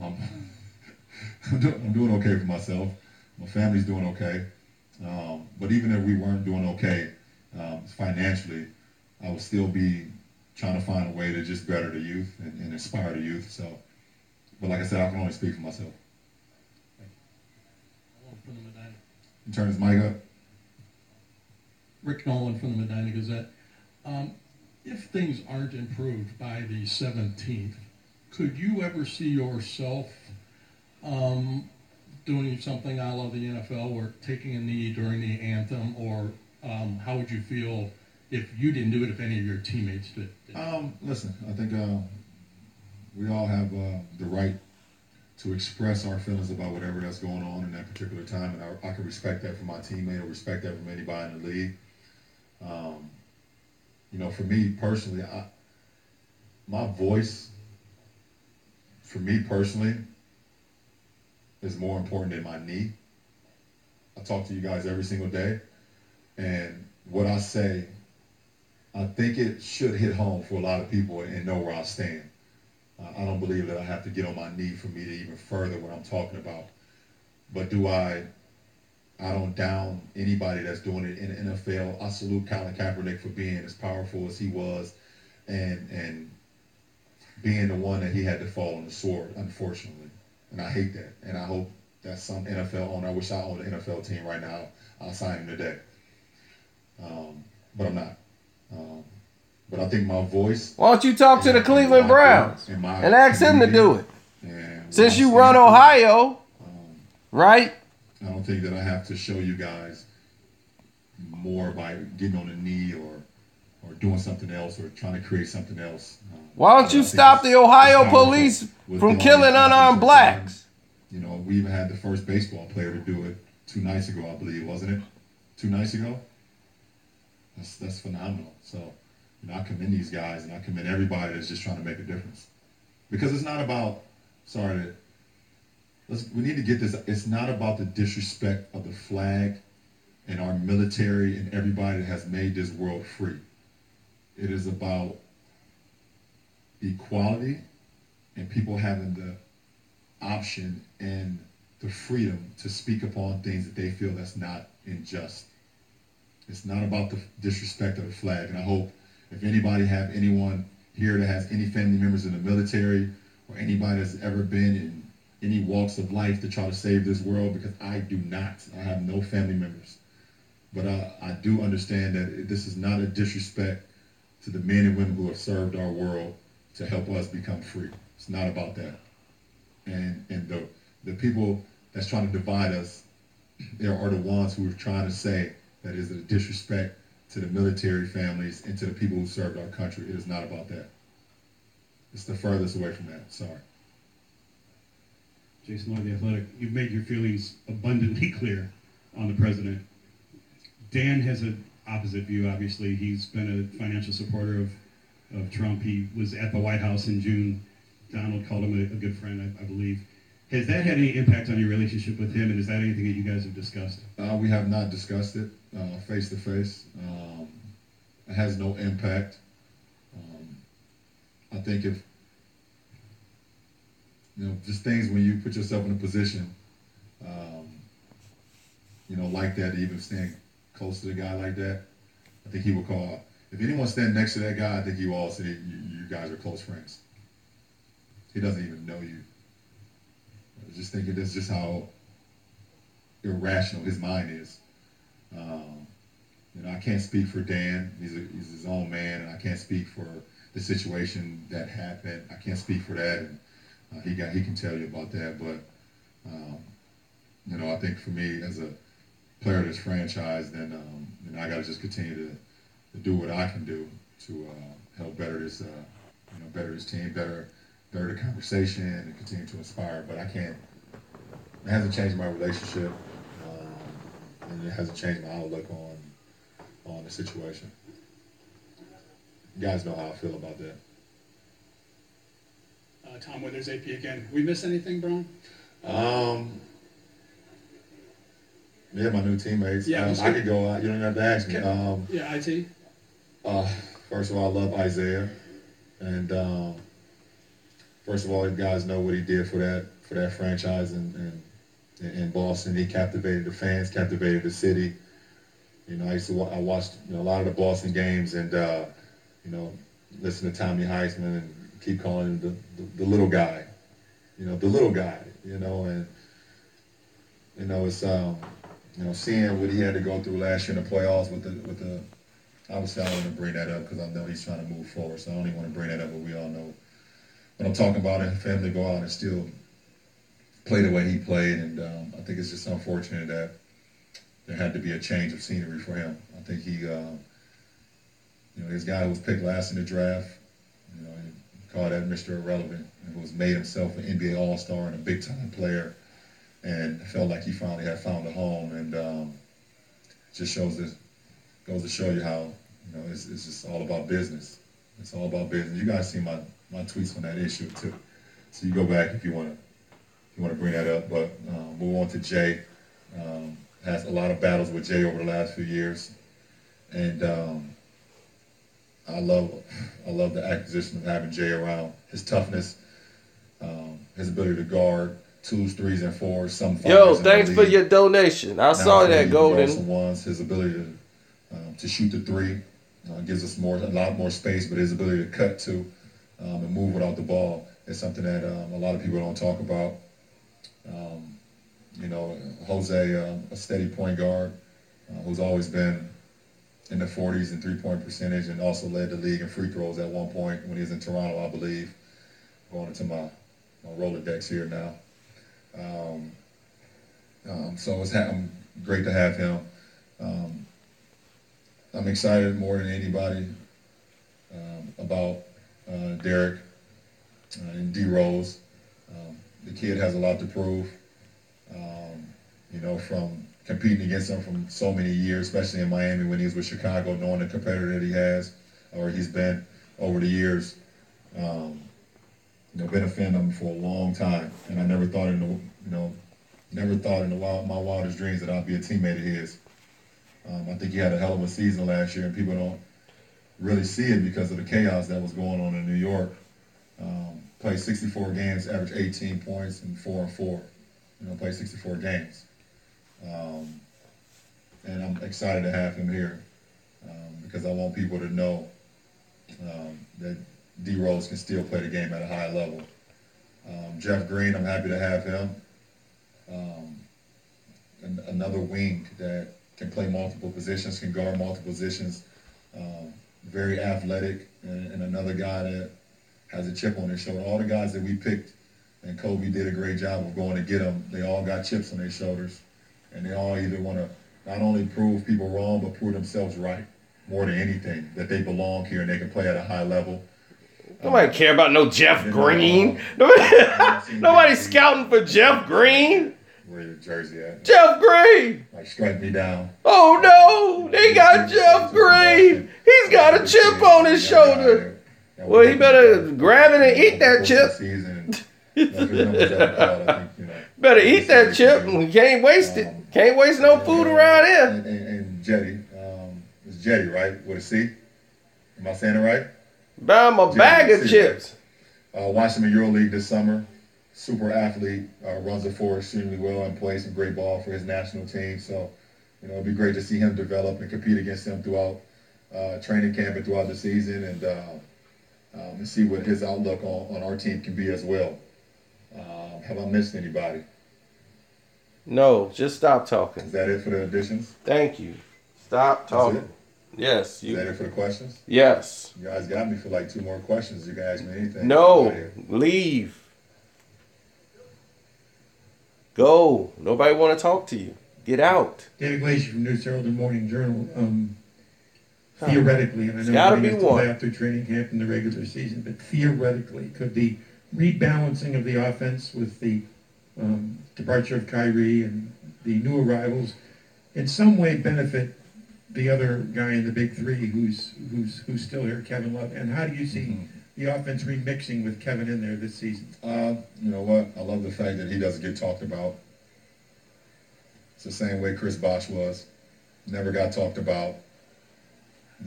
I'm doing okay for myself. My family's doing okay. But even if we weren't doing okay financially, I would still be trying to find a way to just better the youth and inspire the youth. So, but like I said, I can only speak for myself. You turn his mic up. Rick Nolan from the Medina Gazette. If things aren't improved by the 17th, could you ever see yourself doing something a la the NFL or taking a knee during the anthem, or how would you feel if you didn't do it, if any of your teammates did? Listen, I think we all have the right to express our feelings about whatever that's going on in that particular time, and I can respect that from my teammate, or respect that from anybody in the league. For me personally, my voice, for me personally, is more important than my knee. I talk to you guys every single day, and what I say, I think it should hit home for a lot of people and know where I stand. I don't believe that I have to get on my knee for me to even further what I'm talking about. But I don't down anybody that's doing it in the NFL. I salute Colin Kaepernick for being as powerful as he was and being the one that he had to fall on the sword, unfortunately. And I hate that. And I hope that some NFL owner, I wish I owned an NFL team right now, I'll sign him today. But I'm not. But I think my voice... Why don't you talk to the Cleveland Browns and ask him to do it? Since you run Ohio, right? I don't think that I have to show you guys more by getting on a knee or doing something else or trying to create something else. Why don't you stop the Ohio police from killing unarmed blacks? We even had the first baseball player to do it 2 nights ago, I believe, wasn't it? 2 nights ago? That's phenomenal. So, I commend these guys, and I commend everybody that's just trying to make a difference. Because it's not about, we need to get this, it's not about the disrespect of the flag and our military and everybody that has made this world free. It is about equality and people having the option and the freedom to speak upon things that they feel that's not unjust. It's not about the disrespect of the flag. And I hope if anybody have anyone here that has any family members in the military or anybody that's ever been in any walks of life to try to save this world, because I do not. I have no family members. But I do understand that this is not a disrespect to the men and women who have served our world to help us become free. It's not about that. And the people that's trying to divide us, there are the ones who are trying to say that is a disrespect to the military families and to the people who served our country. It is not about that. It's the furthest away from that. Sorry. Jason Lloyd, The Athletic. You've made your feelings abundantly clear on the president. Dan has an opposite view, obviously. He's been a financial supporter of Trump. He was at the White House in June. Donald called him a good friend, I believe. Has that had any impact on your relationship with him, and is that anything that you guys have discussed? We have not discussed it face to face. It has no impact. I think if, just things when you put yourself in a position, like that, even staying close to the guy like that, I think he would call. If anyone stand next to that guy, I think he will all say you guys are close friends. He doesn't even know you. I just think that's just how irrational his mind is. I can't speak for Dan. He's his own man, and I can't speak for the situation that happened. I can't speak for that, and he can tell you about that. But I think for me as a player of this franchise, then I got to just continue to do what I can do to help better this team, better the conversation, and continue to inspire. But I can't. It hasn't changed my relationship, and it hasn't changed my outlook on the situation. You guys know how I feel about that. Tom Withers, AP again. We miss anything, Brian? Yeah, my new teammates. Yeah, I could go out. You don't even have to ask me. Yeah, IT. First of all, I love Isaiah, and first of all, you guys know what he did for that franchise in Boston. He captivated the fans, captivated the city. You know, I watched a lot of the Boston games, and you know, listen to Tommy Heisman and keep calling him the little guy. You know, the little guy. You know, and you know it's you know, seeing what he had to go through last year in the playoffs with the obviously I don't want to bring that up because I know he's trying to move forward, so I don't even want to bring that up, but we all know what I'm talking about, and for him to go out and still play the way he played, and I think it's just unfortunate that there had to be a change of scenery for him. I think he, you know, this guy who was picked last in the draft, you know, he called that Mr. Irrelevant, and who has made himself an NBA All-Star and a big-time player, and felt like he finally had found a home, and just goes to show you how, you know, it's just all about business. It's all about business. You guys see my tweets on that issue too, so you go back if you want to bring that up. But move on to Jay. Has a lot of battles with Jay over the last few years, and I love the acquisition of having Jay around. His toughness, his ability to guard 2s, 3s, and 4s. Some yo, thanks for your donation. I saw that, Golden. Some ones. His ability to shoot the 3 gives us a lot more space, but his ability to cut too and move without the ball is something that a lot of people don't talk about. You know, Jose, a steady point guard who's always been in the 40s in three-point percentage and also led the league in free throws at one point when he was in Toronto, I believe. Going into my Rolodex here now. So it's great to have him. I'm excited more than anybody about Derek and D Rose. The kid has a lot to prove. You know, from competing against him from so many years, especially in Miami when he was with Chicago, knowing the competitor that he has or he's been over the years. You know, been a fan of him for a long time, and I never thought in my wildest dreams that I'd be a teammate of his. I think he had a hell of a season last year, and people don't really see it because of the chaos that was going on in New York. Played 64 games, averaged 18 points and 4 and 4. You know, played 64 games. And I'm excited to have him here because I want people to know that D Rose can still play the game at a high level. Jeff Green, I'm happy to have him. Another wing that can play multiple positions, can guard multiple positions, very athletic, and another guy that has a chip on his shoulder. All the guys that we picked, and Kobe did a great job of going to get them, they all got chips on their shoulders, and they all either want to not only prove people wrong, but prove themselves right more than anything, that they belong here and they can play at a high level. Nobody care about no Jeff Green. Nobody's scouting for Jeff Green. Where your jersey at? Jeff Green. Like, strike me down. Oh no, they got Jeff Green. He's got a chip on his shoulder. Well, he better grab it and eat that chip. Better eat that chip. We can't waste it. Can't waste no food around here. And Jetty, it's Jetty, right? With a C? Am I saying it right? Buy him a bag of chips. Watched him in EuroLeague this summer. Super athlete, runs the floor extremely well and plays some great ball for his national team. So, you know, it'd be great to see him develop and compete against him throughout training camp and throughout the season, and see what his outlook on our team can be as well. Have I missed anybody? No, just stop talking. Is that it for the additions? Thank you. Stop talking. Yes. Is that it for the questions? Yes. You guys got me for like 2 more questions. You can ask me anything. No, leave. Go. Nobody want to talk to you. Get out. David Glacier from News Herald and Morning Journal. Theoretically, and I know gotta be to one. play after training camp in the regular season, but theoretically, could the rebalancing of the offense with the departure of Kyrie and the new arrivals in some way benefit the other guy in the big three who's still here, Kevin Love? And how do you see the offense remixing with Kevin in there this season? You know what? I love the fact that he doesn't get talked about It's the same way Chris Bosh was. Never got talked about.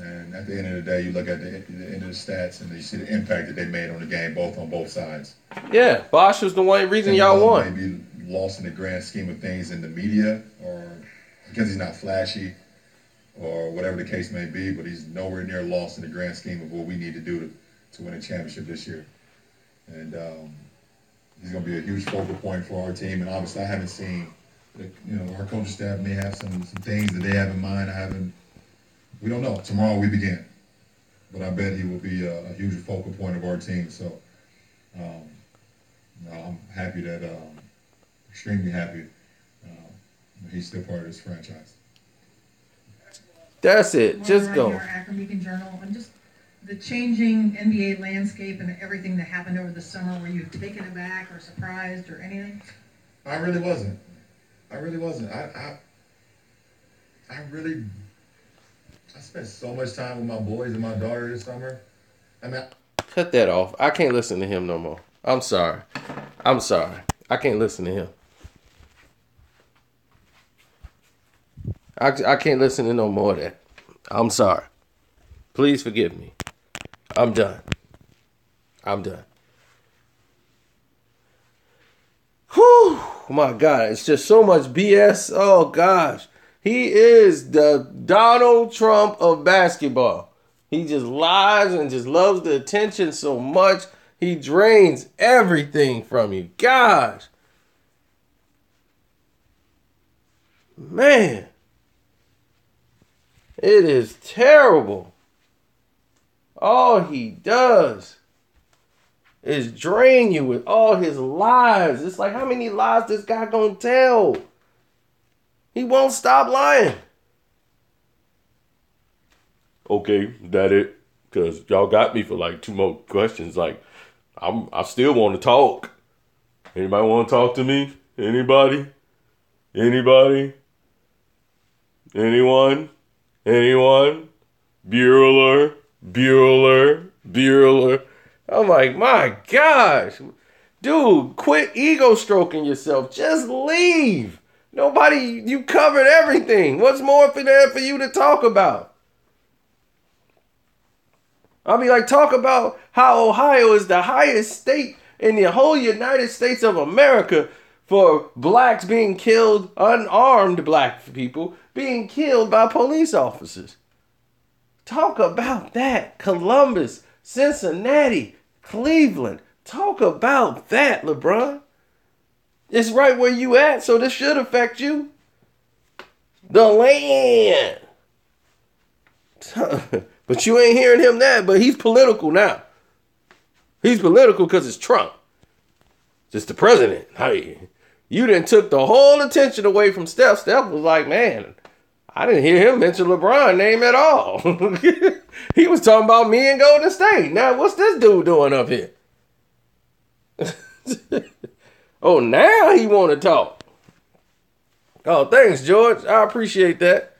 And at the end of the day, you look at the end of the stats and you see the impact that they made on the game, on both sides. Yeah, Bosh was the one reason y'all won. Maybe lost in the grand scheme of things in the media, or because he's not flashy, or whatever the case may be, but he's nowhere near lost in the grand scheme of what we need to do to win a championship this year. And he's going to be a huge focal point for our team. And obviously, I haven't seen, our coaching staff may have some things that they have in mind. We don't know. Tomorrow we begin. But I bet he will be a huge focal point of our team. So I'm happy extremely happy he's still part of this franchise. That's it. Just go. Your Akron Beacon Journal, and just the changing NBA landscape and everything that happened over the summer. Were you taken aback or surprised or anything? I really wasn't. I spent so much time with my boys and my daughter this summer. Cut that off. I can't listen to him no more. I'm sorry. I can't listen to him. I can't listen to no more of that. I'm sorry. Please forgive me. I'm done. Whew. My God. It's just so much BS. Oh, gosh. He is the Donald Trump of basketball. He just lies and just loves the attention so much. He drains everything from you. Gosh. Man. It is terrible. All he does is drain you with all his lies. It's like, how many lies this guy gonna tell? He won't stop lying. Okay, that it? Because y'all got me for like 2 more questions. Like, I still want to talk. Anybody want to talk to me? Anybody? Anyone? Bueller. I'm like, my gosh. Dude, quit ego stroking yourself. Just leave. You covered everything. What's more for you to talk about? I'll be like, talk about how Ohio is the highest state in the whole United States of America for blacks being killed, unarmed black people being killed by police officers. Talk about that. Columbus, Cincinnati, Cleveland. Talk about that, LeBron. It's right where you at, so this should affect you. The land. But you ain't hearing him that, but he's political now. He's political because it's Trump. Just the president. Hey, you done took the whole attention away from Steph. Steph was like, man, I didn't hear him mention LeBron's name at all. He was talking about me and Golden State. Now, what's this dude doing up here? Oh, now he want to talk. Oh, thanks, George. I appreciate that.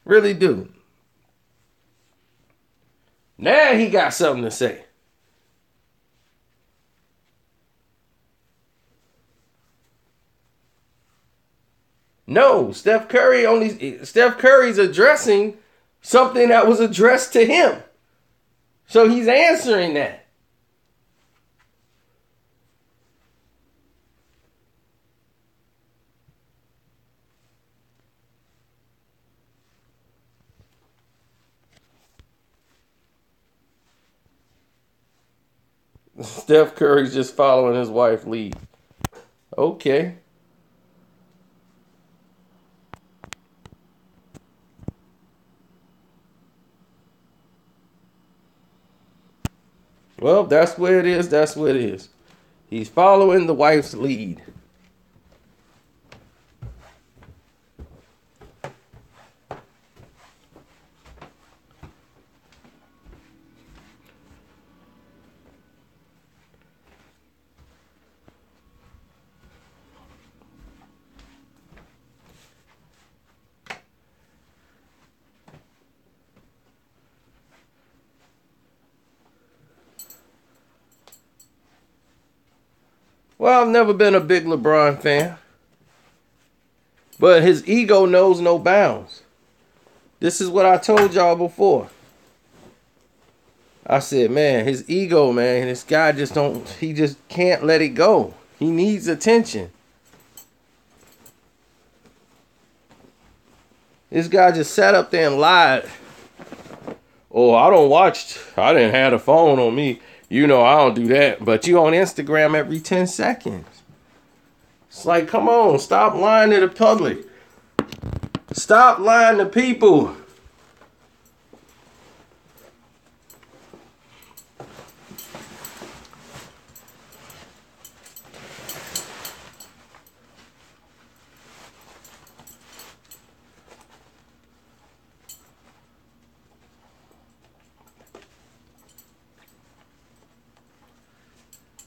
Really do. Now he got something to say. No, Steph Curry's addressing something that was addressed to him. So he's answering that. Steph Curry's just following his wife's lead. Okay. Well, that's where it is. That's what it is. He's following the wife's lead. Well, I've never been a big LeBron fan. But his ego knows no bounds. This is what I told y'all before. I said, man, his ego, man, this guy he just can't let it go. He needs attention. This guy just sat up there and lied. Oh, I didn't have a phone on me. You know, I don't do that. But you on Instagram every 10 seconds. It's like, come on, stop lying to the public. Stop lying to people.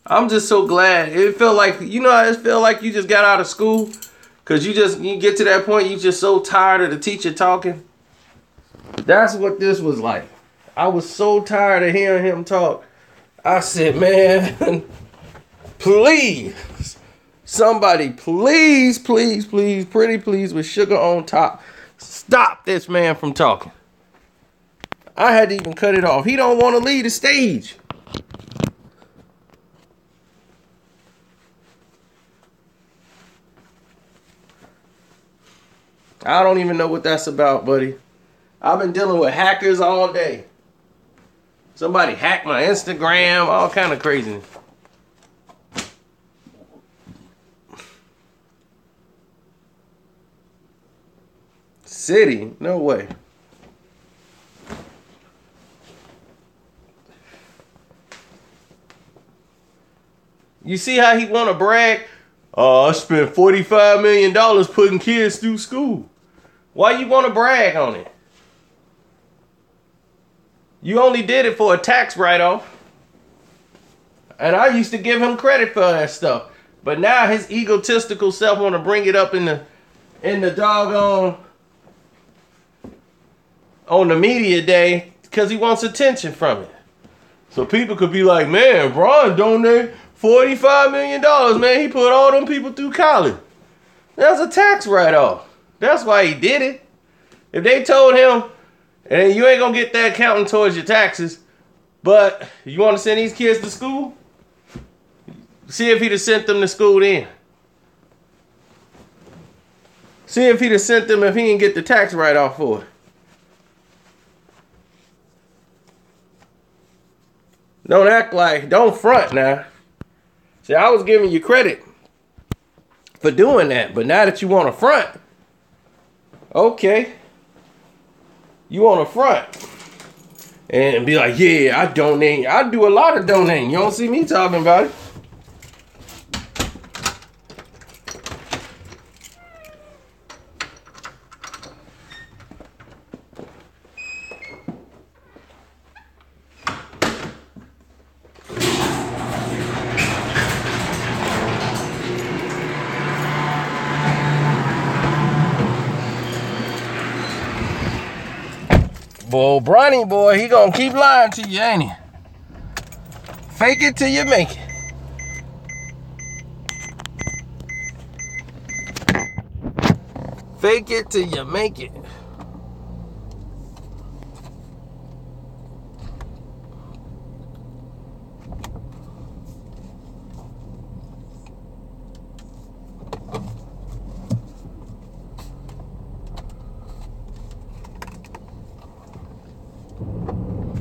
I'm just so glad. It felt like, it felt like you just got out of school. Because you get to that point, you just so tired of the teacher talking. That's what this was like. I was so tired of hearing him talk. I said, man, please. Somebody, please, please, please, pretty please, with sugar on top. Stop this man from talking. I had to even cut it off. He don't want to leave the stage. I don't even know what that's about, buddy. I've been dealing with hackers all day. Somebody hacked my Instagram, all kind of craziness. City? No way. You see how he want to brag? Oh, I spent $45 million putting kids through school. Why you want to brag on it? You only did it for a tax write-off. And I used to give him credit for that stuff. But now his egotistical self want to bring it up in the doggone on the media day because he wants attention from it. So people could be like, man, Bron donated $45 million, man. He put all them people through college. That's a tax write-off. That's why he did it. If they told him, and you ain't gonna get that counting towards your taxes, but you want to send these kids to school? See if he'd have sent them to school then. See if he'd have sent them if he didn't get the tax write-off for it. Don't act like, don't front now. See, I was giving you credit for doing that, but now that you want to front, okay, you want to front and be like, yeah, I donate. I do a lot of donating. You don't see me talking about it. Boy, Bronny boy, he gonna keep lying to you, ain't he? Fake it till you make it. Fake it till you make it.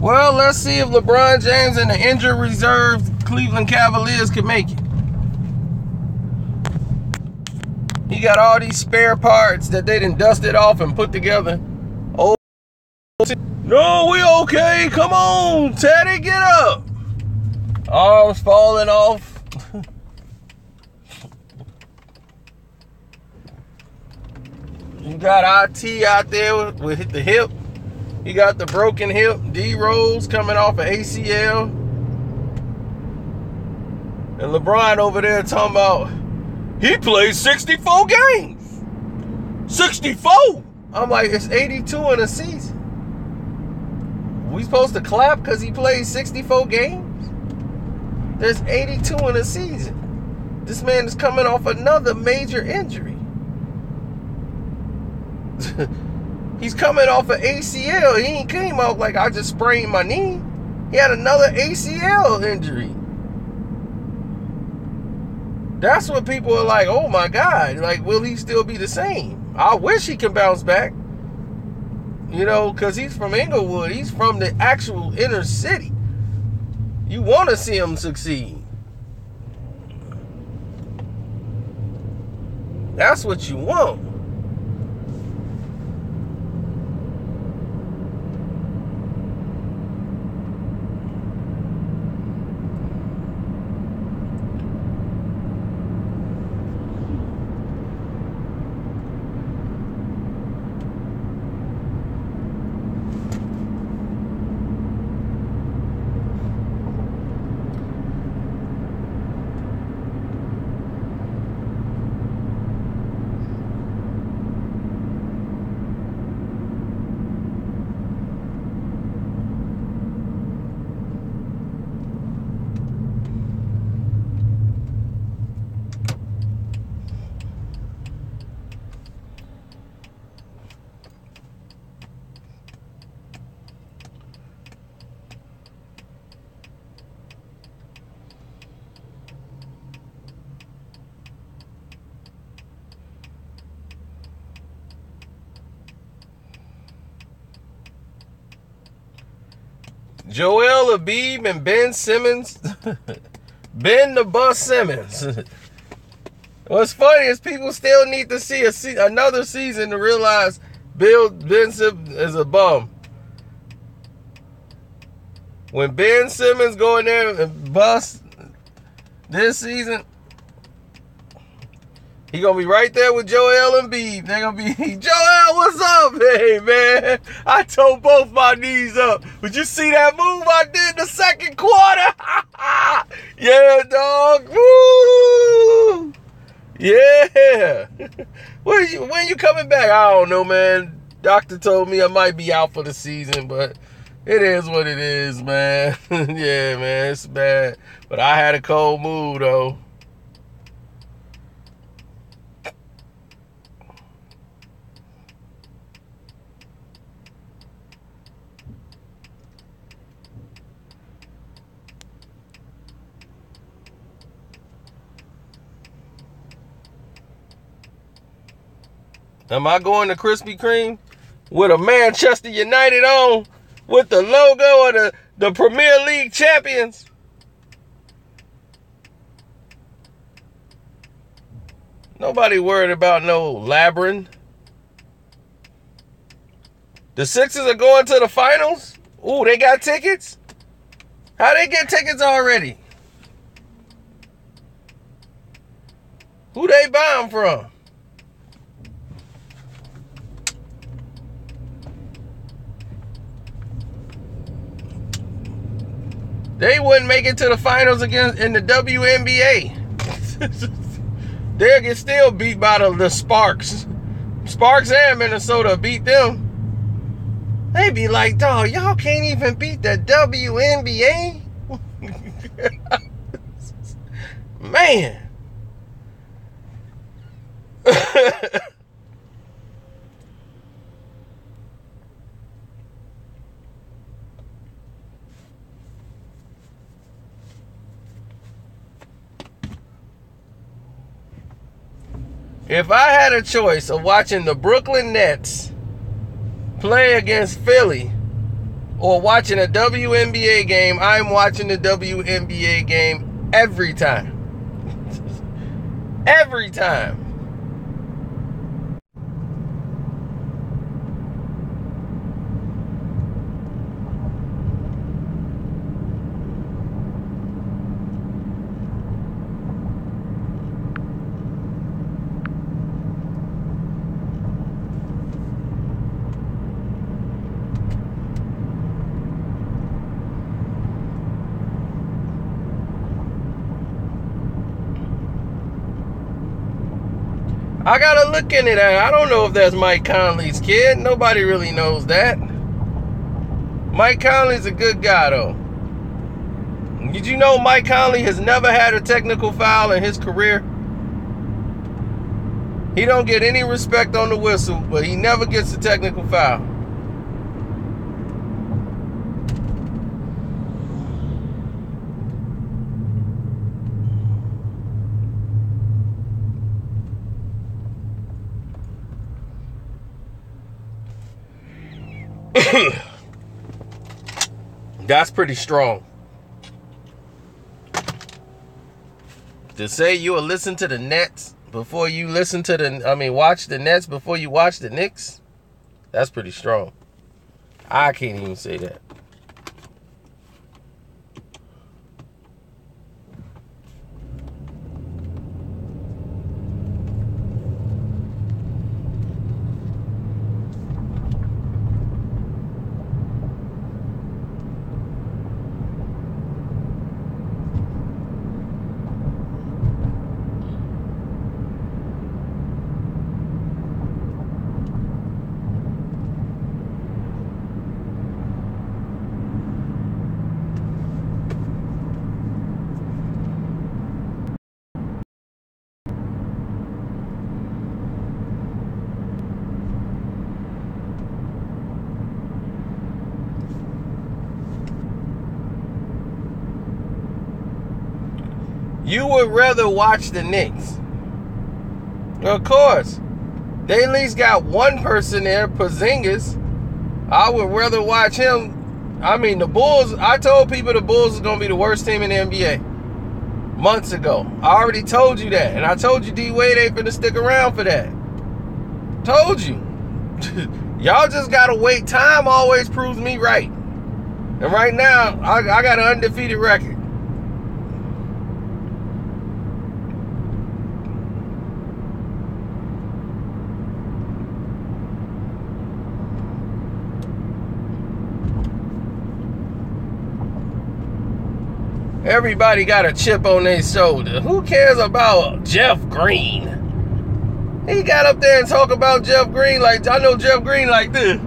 Well, let's see if LeBron James and the injured reserve Cleveland Cavaliers can make it. He got all these spare parts that they done dusted off and put together. Oh, no, we okay. Come on, Teddy, get up. Arms falling off. You got IT out there with the hip. He got the broken hip, D-Rose coming off of ACL. And LeBron over there talking about, he played 64 games. 64? I'm like, it's 82 in a season. We supposed to clap because he played 64 games? There's 82 in a season. This man is coming off another major injury. He's coming off an ACL. He ain't came out like I just sprained my knee. He had another ACL injury. That's what people are like, oh my God, like, will he still be the same? I wish he can bounce back. You know, because he's from Inglewood. He's from the actual inner city. You want to see him succeed. That's what you want. Joel Embiid and Ben Simmons. Ben the Bus Simmons. What's funny is people still need to see another season to realize Ben Simmons is a bum. When Ben Simmons go in there and bust this season, he gonna be right there with Joel Embiid. They're gonna be, Joel, what's up? Hey, man, I tore both my knees up. Would you see that move I did in the second quarter? Yeah, dog. Woo! Yeah. When you coming back? I don't know, man. Doctor told me I might be out for the season, but it is what it is, man. Yeah, man, it's bad. But I had a cold move, though. Am I going to Krispy Kreme with a Manchester United on with the logo of the Premier League champions? Nobody worried about no Lebron. The Sixers are going to the finals? Ooh, they got tickets? How they get tickets already? Who they buy them from? They wouldn't make it to the finals against in the WNBA. They'll get still beat by the Sparks. Sparks and Minnesota beat them. They be like, dog, y'all can't even beat the WNBA? Man. If I had a choice of watching the Brooklyn Nets play against Philly or watching a WNBA game, I'm watching the WNBA game every time. Every time. I gotta look into that. I don't know if that's Mike Conley's kid. Nobody really knows that. Mike Conley's a good guy, though. Did you know Mike Conley has never had a technical foul in his career? He don't get any respect on the whistle, but he never gets a technical foul. That's pretty strong. To say you will listen to the Nets before you listen to watch the Nets before you watch the Knicks, that's pretty strong. I can't even say that. You would rather watch the Knicks. Of course. They at least got one person there, Porzingis. I would rather watch him. I mean, the Bulls, I told people the Bulls is going to be the worst team in the NBA months ago. I already told you that. And I told you D Wade ain't finna stick around for that. Told you. Y'all just got to wait. Time always proves me right. And right now, I got an undefeated record. Everybody got a chip on their shoulder. Who cares about Jeff Green? He got up there and talk about Jeff Green like, I know Jeff Green like this.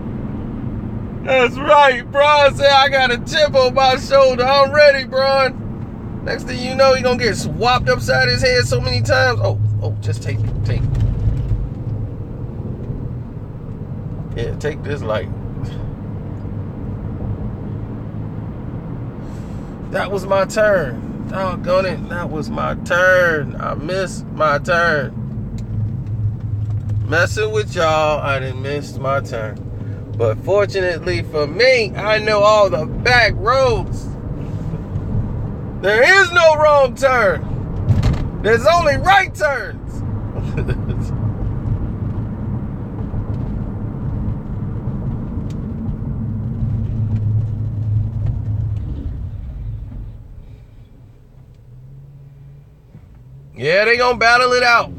That's right, Bron said I got a chip on my shoulder. I'm ready, Bron. Next thing you know, he gonna get swapped upside his head so many times. Oh, just take it. Yeah, take this light. That was my turn. Doggone it. That was my turn. I missed my turn. Messing with y'all, I didn't miss my turn. But fortunately for me, I know all the back roads. There is no wrong turn. There's only right turns. Yeah, they're going to battle it out.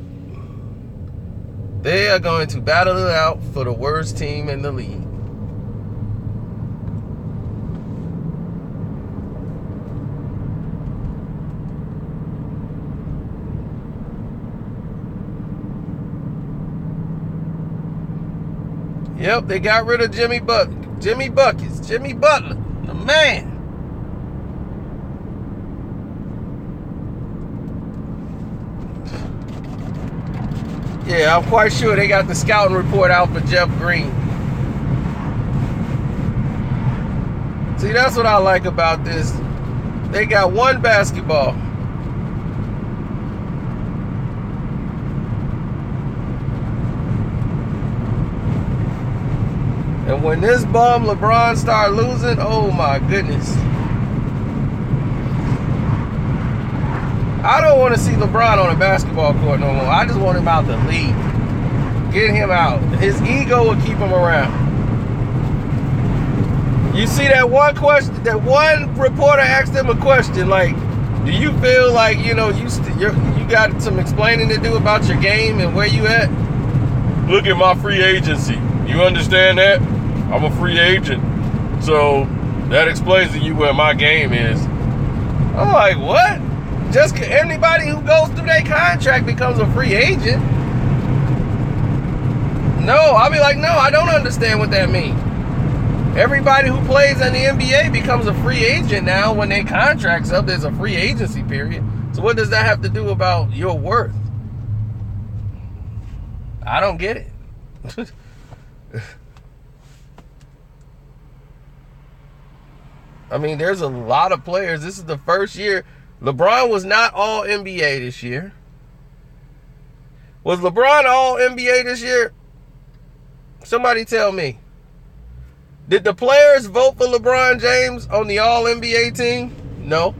They are going to battle it out for the worst team in the league. Yep, they got rid of Jimmy Butler, the man. Yeah, I'm quite sure they got the scouting report out for Jeff Green. See, that's what I like about this. They got one basketball. And when this bum LeBron start losing, oh my goodness. I don't want to see LeBron on a basketball court no more. I just want him out the league. Get him out. His ego will keep him around. You see that one question, that one reporter asked him a question like, do you feel like, you got some explaining to do about your game and where you at? Look at my free agency. You understand that? I'm a free agent. So that explains to you where my game is. I'm like, what? Just anybody who goes through their contract becomes a free agent? No, I'll be like, no, I don't understand what that means. Everybody who plays in the NBA becomes a free agent now. When their contract's up, there's a free agency period. So what does that have to do about your worth? I don't get it. I mean, there's a lot of players. This is the first year. LeBron was not all NBA this year. Was LeBron all NBA this year? Somebody tell me. Did the players vote for LeBron James on the all NBA team? No.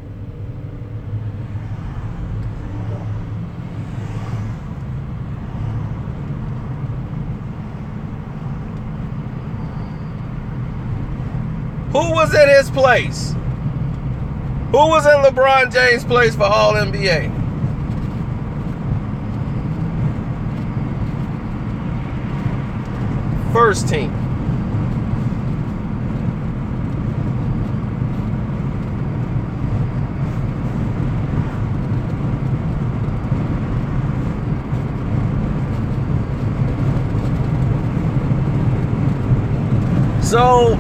Who was in his place? Who was in LeBron James' place for all NBA? First team. So,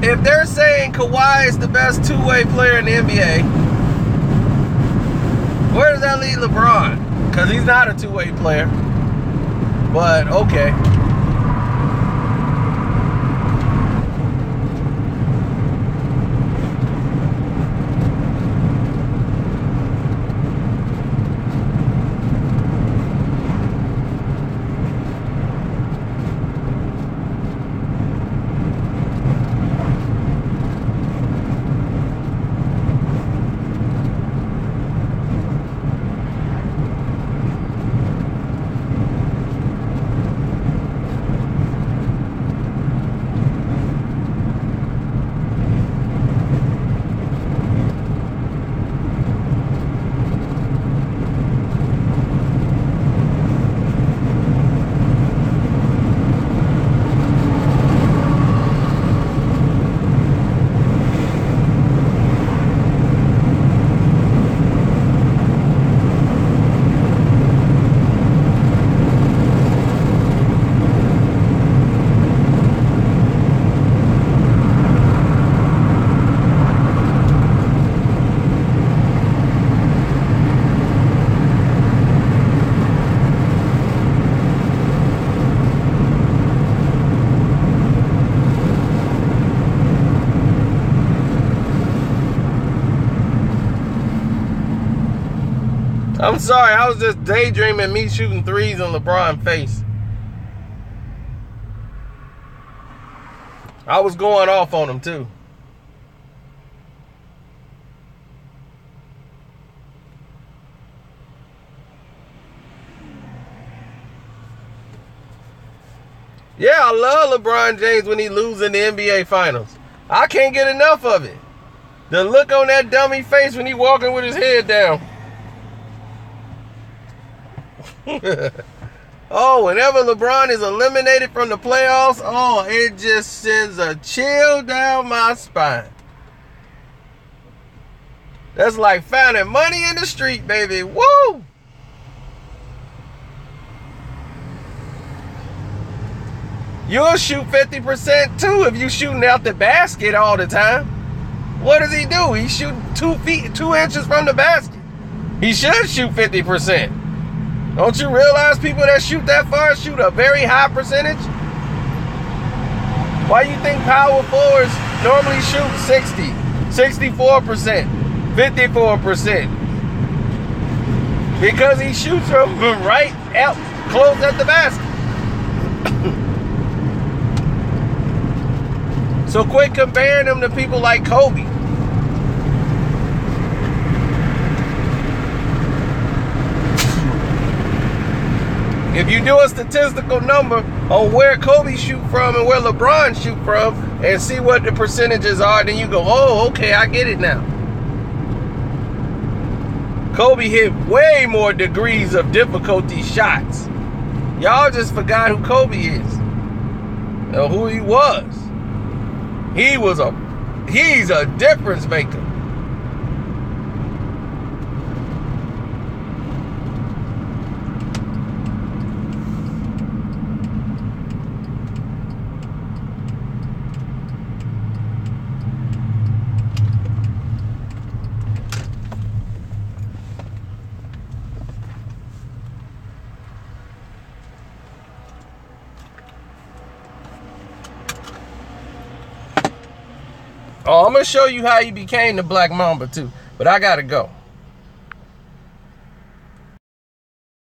if they're saying Kawhi is the best two-way player in the NBA, where does that leave LeBron? Because he's not a two-way player. But, okay. I'm sorry, I was just daydreaming me shooting threes in LeBron's face. I was going off on him too. Yeah, I love LeBron James when he loses in the NBA Finals. I can't get enough of it. The look on that dummy face when he walking with his head down. Oh, whenever LeBron is eliminated from the playoffs, oh, it just sends a chill down my spine. That's like finding money in the street, baby. Woo! You'll shoot 50% too if you shooting out the basket all the time. What does he do? He's shooting 2 inches from the basket. He should shoot 50%. Don't you realize people that shoot that far shoot a very high percentage? Why you think power forwards normally shoot 60, 64%, 54%? Because he shoots from right out close at the basket. So quit comparing them to people like Kobe. If you do a statistical number on where Kobe shoot from and where LeBron shoot from and see what the percentages are, then you go, oh, okay, I get it now. Kobe hit way more degrees of difficulty shots. Y'all just forgot who Kobe is and who he was. He's a difference maker. Oh, I'm going to show you how he became the Black Mamba, too. But I got to go.